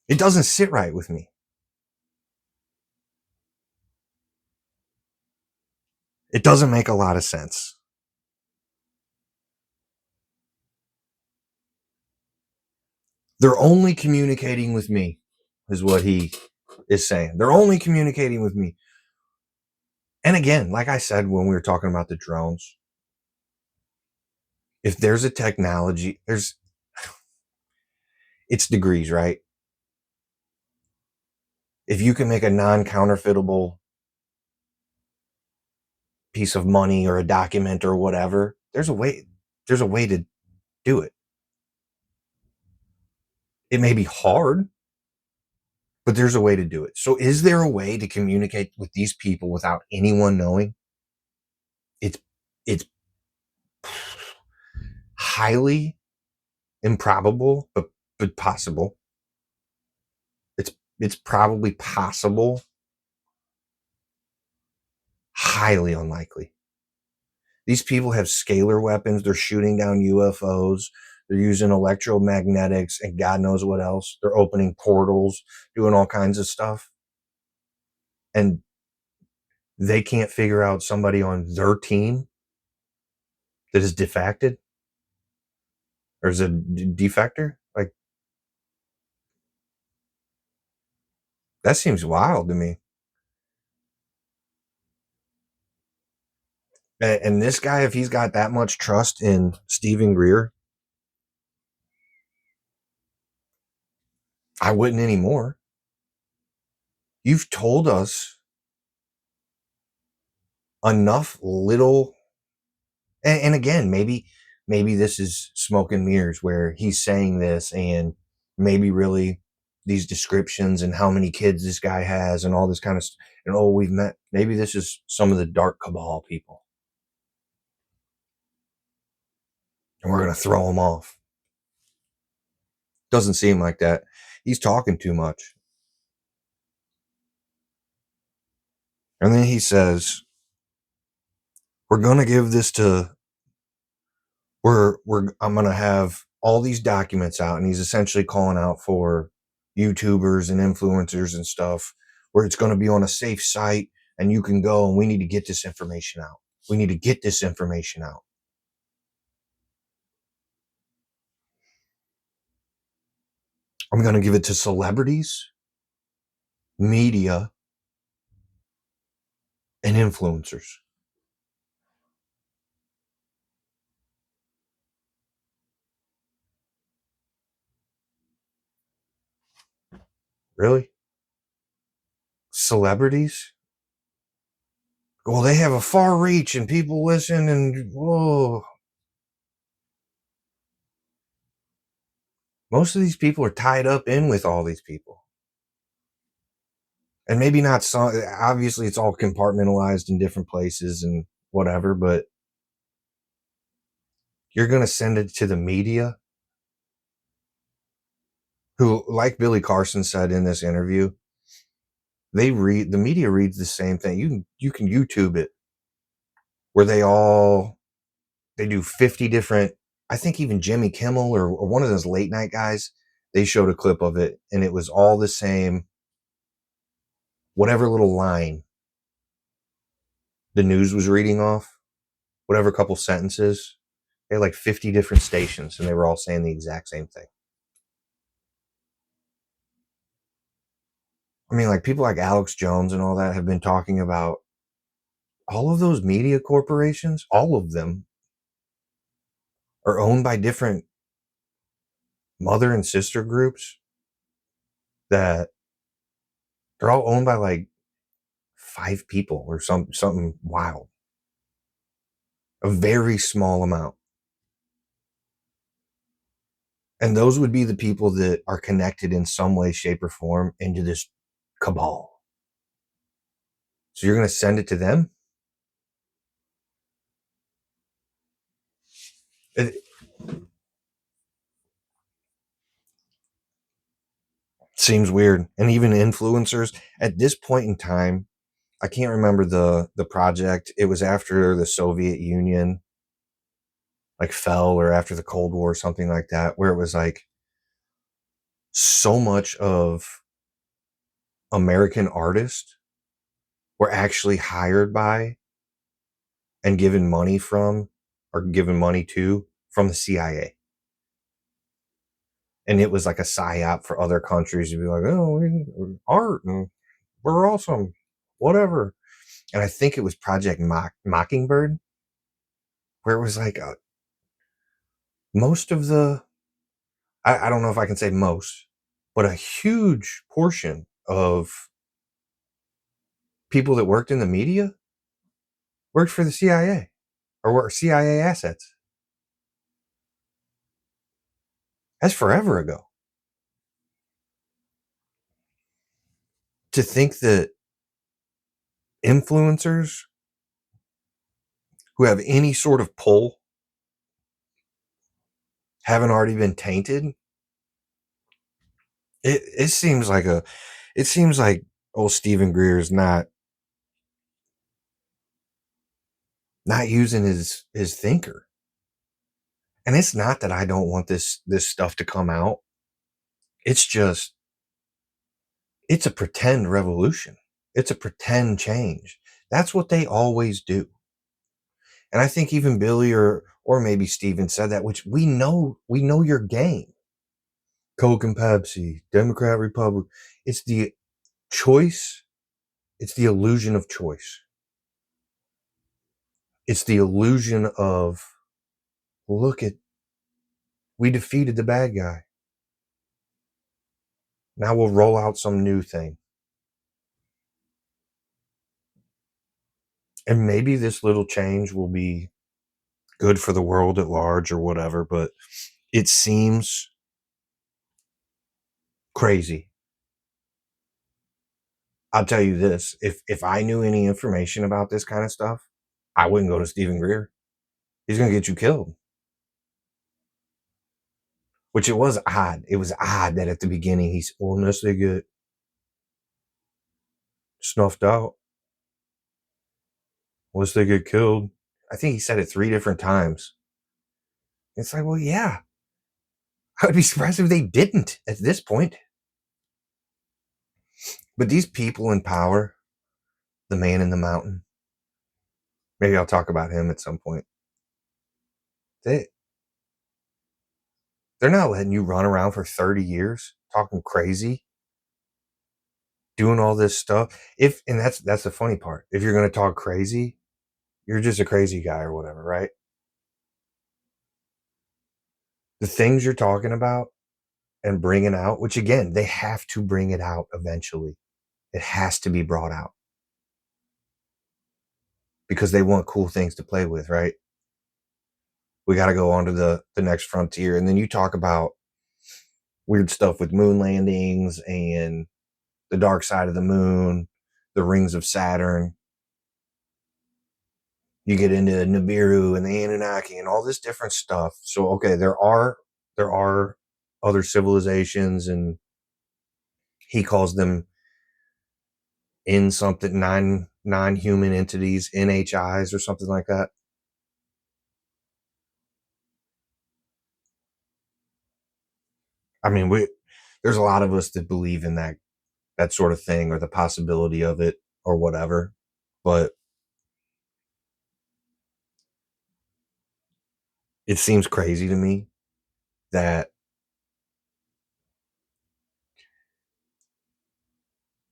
It doesn't sit right with me. It doesn't make a lot of sense. They're only communicating with me, is what he is saying. They're only communicating with me. And again, like I said when we were talking about the drones, if there's a technology, it's degrees, right? If you can make a non-counterfeitable piece of money or a document or whatever, there's a way to do it. It may be hard, but there's a way to do it. So is there a way to communicate with these people without anyone knowing? It's highly improbable, but possible. It's probably possible. Highly unlikely. These people have scalar weapons. They're shooting down UFOs. They're using electromagnetics and God knows what else. They're opening portals, doing all kinds of stuff. And they can't figure out somebody on their team that is defected or is a defector. Like, that seems wild to me. And this guy, if he's got that much trust in Stephen Greer, I wouldn't anymore. You've told us enough little, and again, maybe this is smoke and mirrors where he's saying this and maybe really these descriptions and how many kids this guy has and all this kind of stuff. And oh, we've met, maybe this is some of the dark cabal people. And we're going to throw him off. Doesn't seem like that. He's talking too much. And then he says, we're going to give this to, I'm going to have all these documents out. And he's essentially calling out for YouTubers and influencers and stuff where it's going to be on a safe site and you can go and we need to get this information out. We need to get this information out. I'm going to give it to celebrities, media, and influencers. Really? Celebrities? Well, they have a far reach and people listen and whoa. Most of these people are tied up in with all these people. And maybe not some, obviously it's all compartmentalized in different places and whatever, but you're going to send it to the media who, like Billy Carson said in this interview, the media reads the same thing. You can YouTube it where they do 50 different, I think even Jimmy Kimmel or one of those late night guys, they showed a clip of it and it was all the same, whatever little line the news was reading off, whatever couple sentences. They had like 50 different stations and they were all saying the exact same thing. I mean, like people like Alex Jones and all that have been talking about all of those media corporations, all of them are owned by different mother and sister groups that they're all owned by like 5 people or something wild. A very small amount. And those would be the people that are connected in some way, shape, or form into this cabal. So you're going to send it to them? It seems weird. And even influencers at this point in time, I can't remember the project. It was after the Soviet Union like fell or after the Cold War or something like that, where it was like so much of American artists were actually hired by and given money from or given money to from the CIA. And it was like a psyop for other countries to be like, oh, art and we're awesome, whatever. And I think it was Project Mockingbird, where it was like most of I don't know if I can say most, but a huge portion of people that worked in the media worked for the CIA or were CIA assets. That's forever ago. To think that influencers who have any sort of pull haven't already been tainted, it seems like old Stephen Greer is not using his thinker. And it's not that I don't want this stuff to come out. It's just it's a pretend revolution. It's a pretend change. That's what they always do. And I think even Billy or maybe Steven said that, which we know your game. Coke and Pepsi, Democrat, Republic. It's the choice. It's the illusion of choice. It's the illusion of look at we defeated the bad guy. Now we'll roll out some new thing. And maybe this little change will be good for the world at large or whatever, but it seems crazy. I'll tell you this, if I knew any information about this kind of stuff, I wouldn't go to Stephen Greer. He's going to get you killed. Which it was odd. It was odd that at the beginning he's, well, unless they get snuffed out, unless they get killed. I think he said it 3 different times. It's like, well, yeah. I would be surprised if they didn't at this point. But these people in power, the man in the mountain, maybe I'll talk about him at some point. They're not letting you run around for 30 years talking crazy, doing all this stuff. And that's the funny part. If you're going to talk crazy, you're just a crazy guy or whatever, right? The things you're talking about and bring it out, which again, they have to bring it out eventually. It has to be brought out because they want cool things to play with, right? We got to go on to the next frontier. And then you talk about weird stuff with moon landings and the dark side of the moon, the rings of Saturn. You get into Nibiru and the Anunnaki and all this different stuff. So, okay, there are other civilizations, and he calls them in something non-human entities, NHIs or something like that. I mean, there's a lot of us that believe in that sort of thing or the possibility of it or whatever. But it seems crazy to me that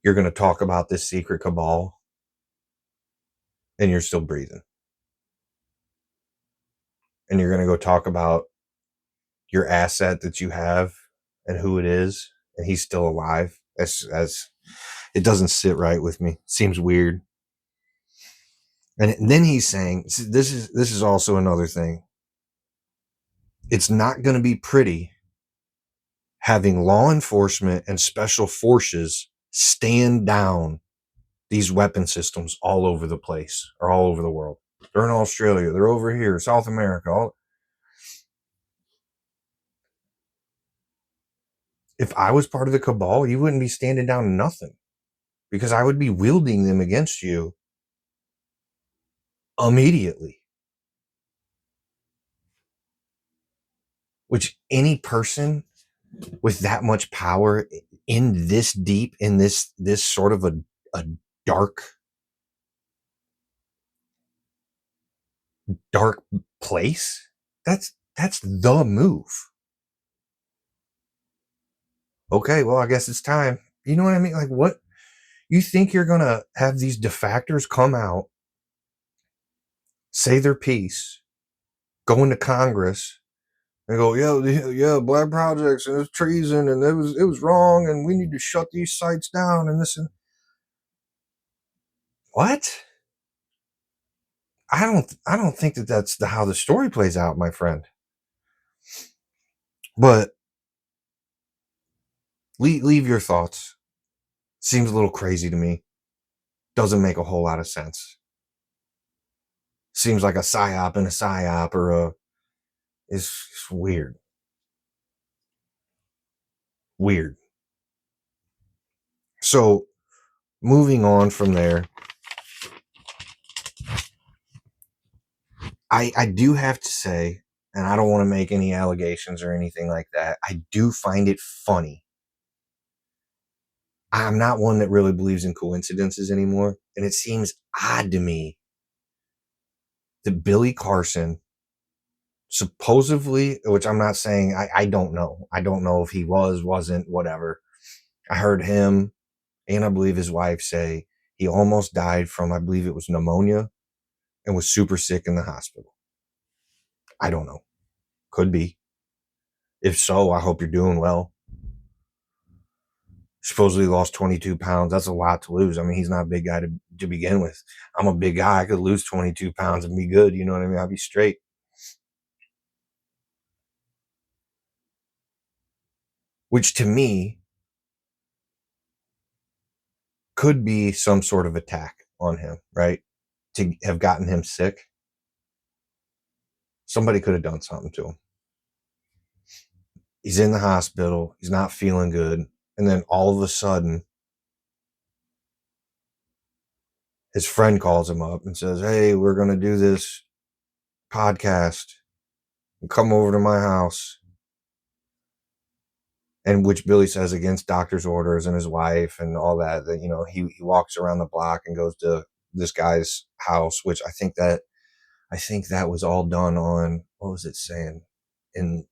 you're going to talk about this secret cabal and you're still breathing. And you're going to go talk about your asset that you have and who it is, and he's still alive. As it doesn't sit right with me. It seems weird. And then he's saying, this is also another thing. It's not going to be pretty having law enforcement and special forces stand down these weapon systems all over the place or all over the world. They're in Australia. They're over here, South America. If I was part of the cabal, you wouldn't be standing down nothing because I would be wielding them against you immediately. Which any person with that much power in this deep, in this sort of a dark place, that's the move. Okay, well, I guess it's time. You know what I mean? Like, what you think you're gonna have these defactors come out, say their piece, go into Congress, and go, yeah, black projects and it was treason and it was wrong and we need to shut these sites down and this and what? I don't think that's how the story plays out, my friend. But leave your thoughts. Seems a little crazy to me. Doesn't make a whole lot of sense. Seems like a psyop and a psyop or a it's weird. Weird. So moving on from there, I do have to say, and I don't want to make any allegations or anything like that, I do find it funny. I'm not one that really believes in coincidences anymore, and it seems odd to me that Billy Carson supposedly, which I'm not saying, I don't know. I don't know if he wasn't, whatever. I heard him and I believe his wife say he almost died from, I believe it was pneumonia and was super sick in the hospital. I don't know. Could be. If so, I hope you're doing well. Supposedly lost 22 pounds. That's a lot to lose. I mean, he's not a big guy to begin with. I'm a big guy. I could lose 22 pounds and be good. You know what I mean? I'll be straight. Which to me could be some sort of attack on him, right? To have gotten him sick. Somebody could have done something to him. He's in the hospital. He's not feeling good. And then all of a sudden, his friend calls him up and says, hey, we're going to do this podcast. Come over to my house. And which Billy says against doctor's orders and his wife and all that, you know, he walks around the block and goes to this guy's house, which I think that was all done on, what was it saying? In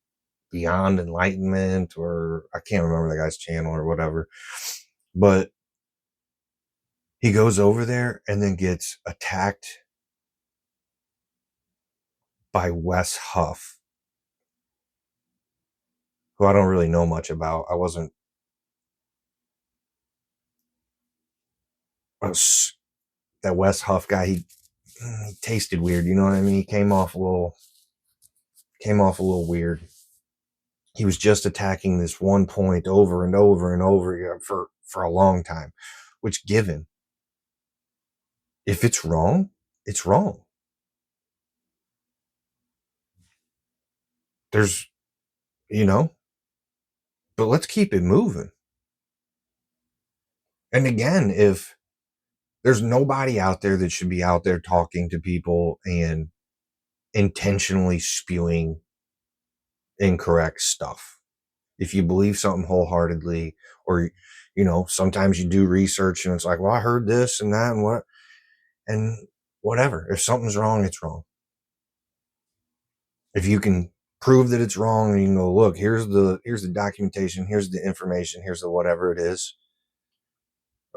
Beyond Enlightenment, or I can't remember the guy's channel or whatever. But he goes over there and then gets attacked by Wes Huff, who I don't really know much about. That Wes Huff guy, he tasted weird, you know what I mean? He came off a little weird. He was just attacking this one point over and over and over again for a long time, which, given, if it's wrong, it's wrong. There's, but let's keep it moving. And again, if there's nobody out there that should be out there talking to people and intentionally spewing incorrect stuff. If you believe something wholeheartedly, or, sometimes you do research and it's like, well, I heard this and that and what, and whatever. If something's wrong, it's wrong. If you can prove that it's wrong, and you can go, look, here's the documentation, here's the information, here's the whatever it is.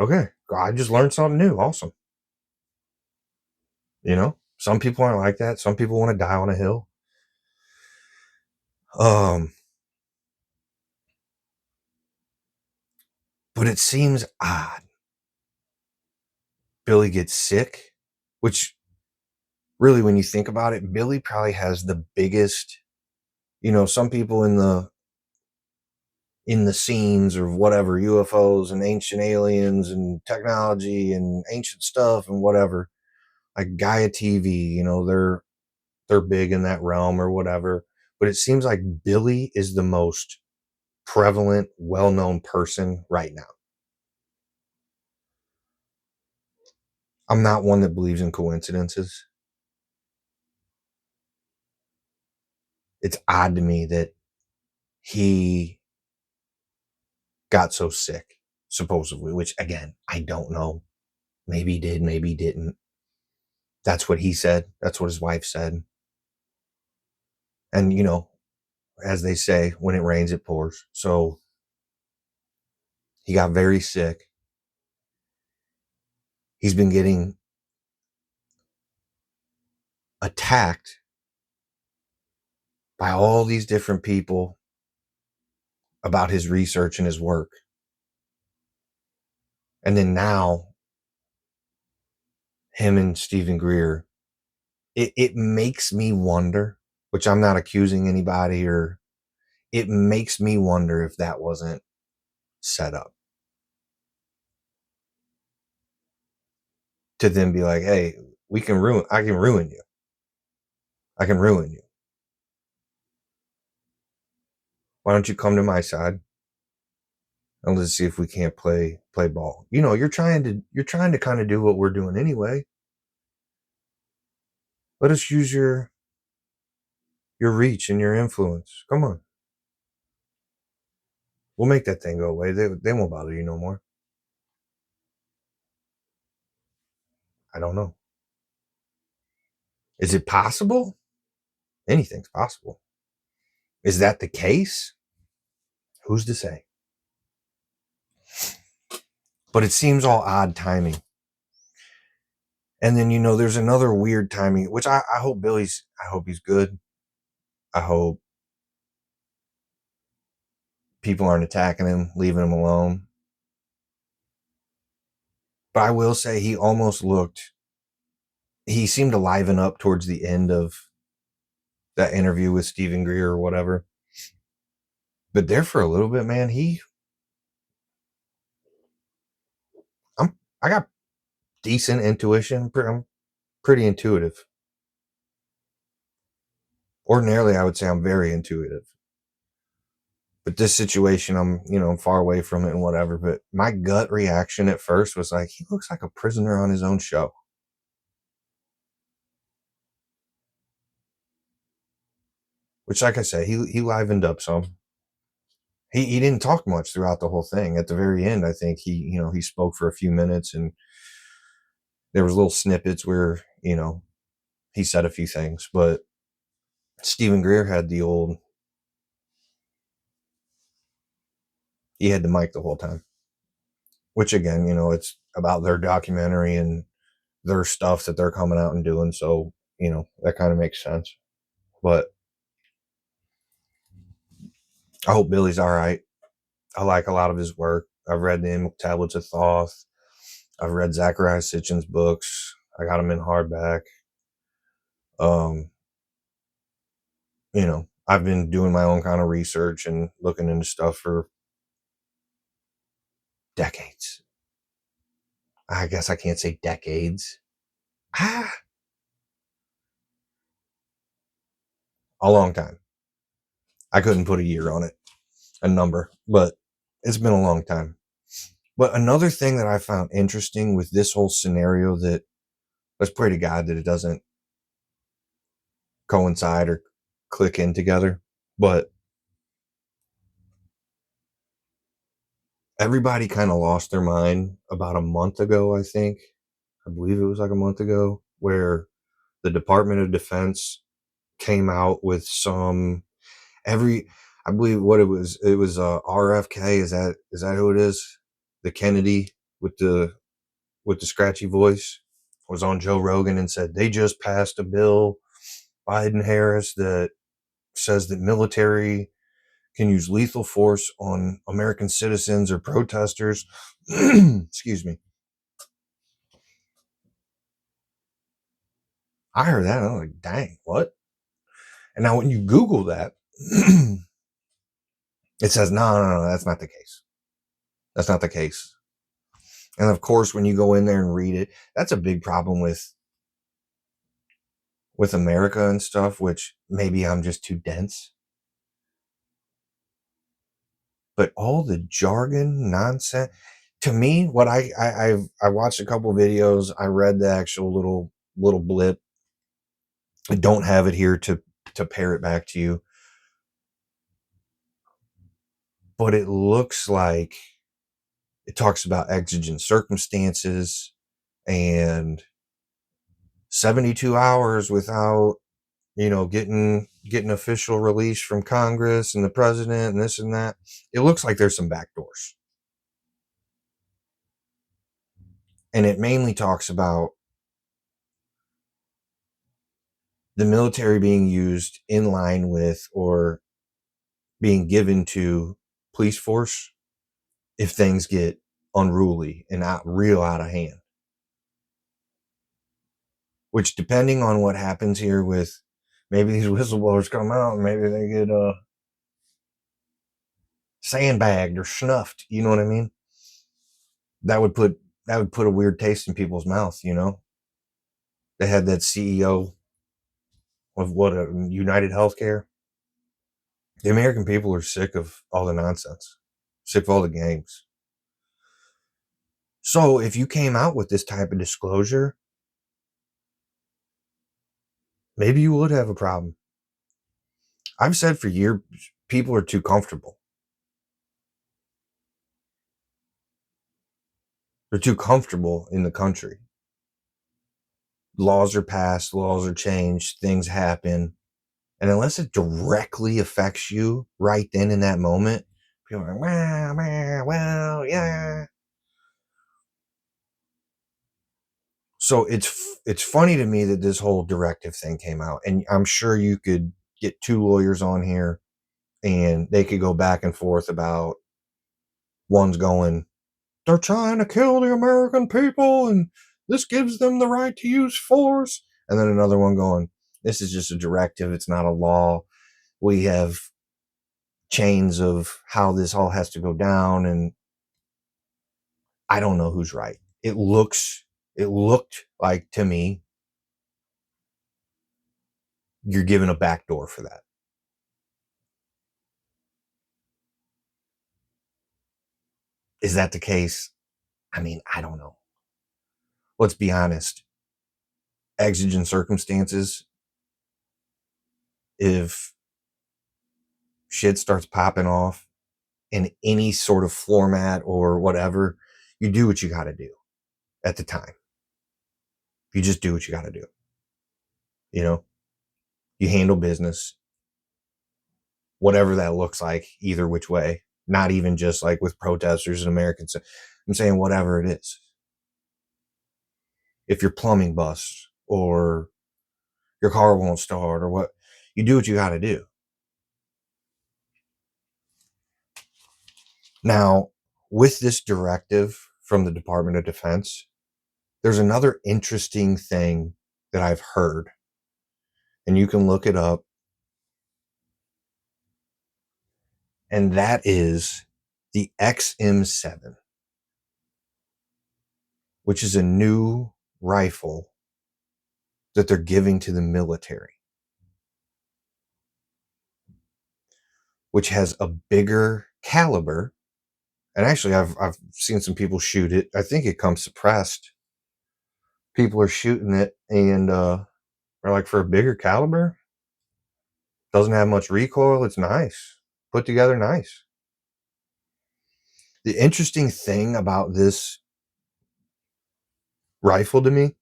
Okay, I just learned something new. Awesome. Some people aren't like that. Some people want to die on a hill. But it seems odd. Billy gets sick, which really, when you think about it, Billy probably has the biggest, some people in the scenes or whatever, UFOs and ancient aliens and technology and ancient stuff and whatever, like Gaia TV, they're big in that realm or whatever. But it seems like Billy is the most prevalent, well-known person right now. I'm not one that believes in coincidences. It's odd to me that he got so sick, supposedly, which, again, I don't know. Maybe he did, maybe he didn't. That's what he said. That's what his wife said. And, as they say, when it rains, it pours. So he got very sick. He's been getting attacked by all these different people about his research and his work. And then now, him and Stephen Greer, it makes me wonder, which I'm not accusing anybody, or it makes me wonder if that wasn't set up. To then be like, hey, I can ruin you. I can ruin you. Why don't you come to my side? And let's see if we can't play ball. You're trying to kind of do what we're doing anyway. Let us use your reach and your influence. Come on. We'll make that thing go away. They won't bother you no more. I don't know. Is it possible? Anything's possible. Is that the case? Who's to say? But it seems all odd timing. And then, there's another weird timing, which I hope I hope he's good. I hope people aren't attacking him, leaving him alone. But I will say he seemed to liven up towards the end of that interview with Stephen Greer or whatever. But there for a little bit, man, I got decent intuition. I'm pretty intuitive. Ordinarily, I would say I'm very intuitive. But this situation, I'm far away from it and whatever. But my gut reaction at first was like, he looks like a prisoner on his own show. Which, like I say, he livened up some. He didn't talk much throughout the whole thing. At the very end, I think he spoke for a few minutes, and there was little snippets where, he said a few things. But Stephen Greer had he had the mic the whole time. Which, again, it's about their documentary and their stuff that they're coming out and doing. So, that kind of makes sense. But I hope Billy's all right. I like a lot of his work. I've read the Immortal Tablets of Thoth. I've read Zachariah Sitchin's books. I got them in hardback. Um, I've been doing my own kind of research and looking into stuff for decades. I guess I can't say decades. Ah, a long time. I couldn't put a year on it, a number, but it's been a long time. But another thing that I found interesting with this whole scenario, that let's pray to God that it doesn't coincide or click in together, but everybody kind of lost their mind about a month ago, I think. I believe it was like a month ago, where the Department of Defense came out with I believe what it was RFK, is that who it is? The Kennedy with the scratchy voice was on Joe Rogan and said they just passed a bill, Biden Harris, that says that military can use lethal force on American citizens or protesters. Excuse me. I heard that and I was like, dang, what? And now when you Google that, it says, no, that's not the case. That's not the case. And of course, when you go in there and read it, that's a big problem with America and stuff, which maybe I'm just too dense. But all the jargon, nonsense, to me, what I watched a couple of videos, I read the actual little blip. I don't have it here to pair it back to you, but it looks like it talks about exigent circumstances and 72 hours without getting official release from Congress and the president and this and that. It looks like there's some backdoors, and it mainly talks about the military being used in line with or being given to police force if things get unruly and real out of hand. Which, depending on what happens here with maybe these whistleblowers come out and maybe they get sandbagged or snuffed, you know what I mean? That would put a weird taste in people's mouth, They had that CEO of United Healthcare. The American people are sick of all the nonsense, sick of all the games. So if you came out with this type of disclosure, maybe you would have a problem. I've said for years, people are too comfortable. They're too comfortable in the country. Laws are passed, laws are changed, things happen. And unless it directly affects you right then in that moment, people are like, well, yeah. So it's funny to me that this whole directive thing came out, and I'm sure you could get two lawyers on here and they could go back and forth about, one's going, they're trying to kill the American people and this gives them the right to use force. And then another one going, this is just a directive. It's not a law. We have chains of how this all has to go down. And I don't know who's right. It looked like, to me, you're given a backdoor for that. Is that the case? I mean, I don't know. Let's be honest. Exigent circumstances, if shit starts popping off in any sort of format or whatever, you do what you got to do at the time. You just do what you got to do. You handle business, whatever that looks like, either which way. Not even just like with protesters and Americans. I'm saying whatever it is. If your plumbing busts or your car won't start or what, you do what you got to do. Now, with this directive from the Department of Defense, there's another interesting thing that I've heard, and you can look it up, and that is the XM7, which is a new rifle that they're giving to the military, which has a bigger caliber. And actually, I've seen some people shoot it. I think it comes suppressed. People are shooting it, and they're like, for a bigger caliber, doesn't have much recoil. It's nice, put together nice. The interesting thing about this rifle to me,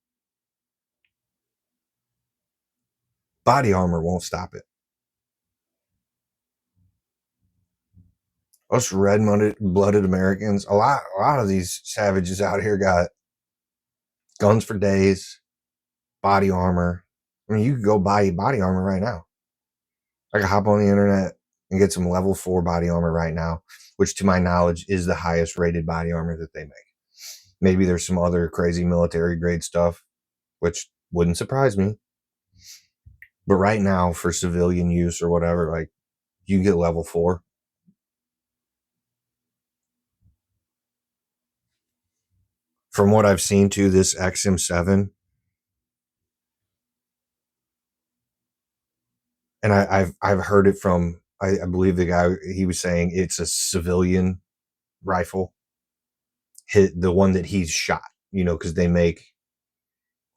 body armor won't stop it. Us red-blooded Americans, a lot of these savages out here got guns for days, body armor. I mean, you could go buy body armor right now. I can hop on the internet and get some level 4 body armor right now, which to my knowledge is the highest rated body armor that they make. Maybe there's some other crazy military grade stuff, which wouldn't surprise me. But right now, for civilian use or whatever, like, you get level 4. From what I've seen to this XM7, and I've heard it from, I believe the guy, he was saying it's a civilian rifle, hit the one that he's shot, because they make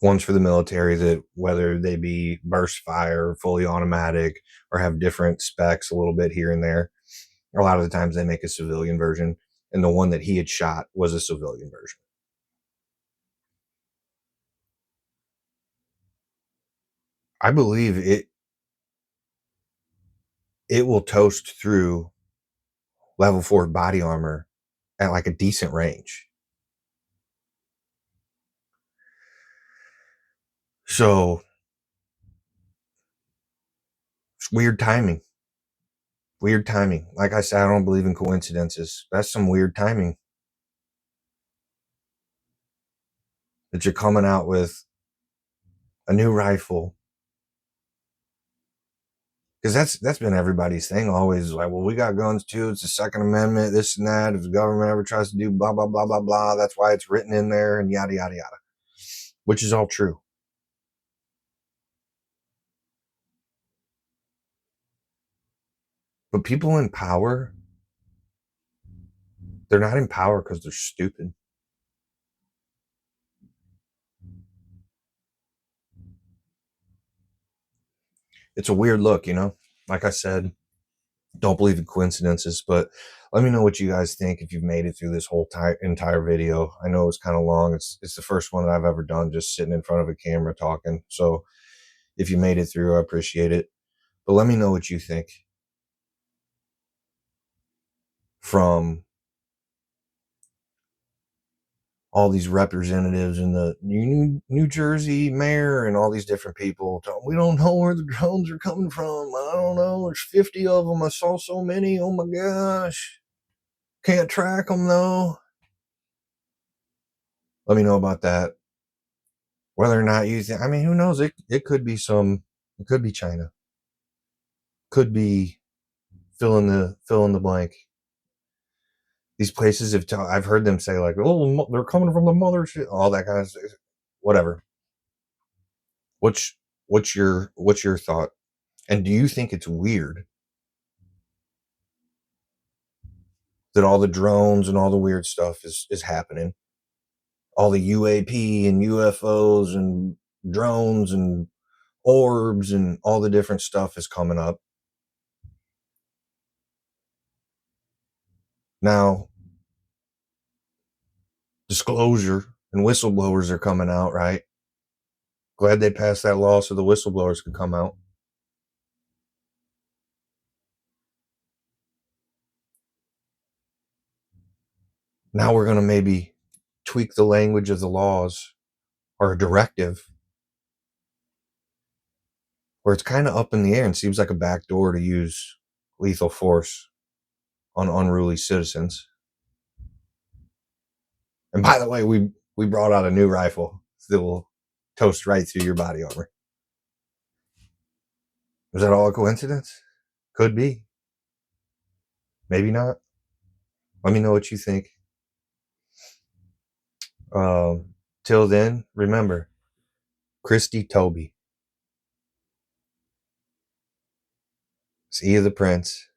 ones for the military that, whether they be burst fire, fully automatic, or have different specs a little bit here and there, a lot of the times they make a civilian version, and the one that he had shot was a civilian version. I believe it will toast through level 4 body armor at like a decent range. So it's weird timing. Weird timing. Like I said, I don't believe in coincidences. That's some weird timing that you're coming out with a new rifle. Because that's been everybody's thing always. Like, well, we got guns too. It's the Second Amendment, this and that. If the government ever tries to do blah, blah, blah, blah, blah, that's why it's written in there, and yada, yada, yada. Which is all true. But people in power, they're not in power because they're stupid. It's a weird look, Like I said, don't believe in coincidences, but let me know what you guys think if you've made it through this whole entire video. I know it's kind of long. It's the first one that I've ever done, just sitting in front of a camera talking. So if you made it through, I appreciate it. But let me know what you think. From all these representatives and the New Jersey mayor and all these different people, we don't know where the drones are coming from. I don't know. There's 50 of them. I saw so many. Oh my gosh. Can't track them though. Let me know about that. Whether or not you think, I mean, who knows? It could be it could be China. Could be fill in the blank. These places I've heard them say, like, oh, they're coming from the mothership, all that kind of stuff. Whatever. What's your thought? And do you think it's weird that all the drones and all the weird stuff is happening? All the UAP and UFOs and drones and orbs and all the different stuff is coming up. Now, disclosure and whistleblowers are coming out, right? Glad they passed that law so the whistleblowers could come out. Now we're going to maybe tweak the language of the laws or a directive where it's kind of up in the air and seems like a backdoor to use lethal force on unruly citizens. And by the way, we brought out a new rifle that will toast right through your body armor. Was that all a coincidence? Could be. Maybe not. Let me know what you think. Till then, remember, Christy Toby. See you, the Prince.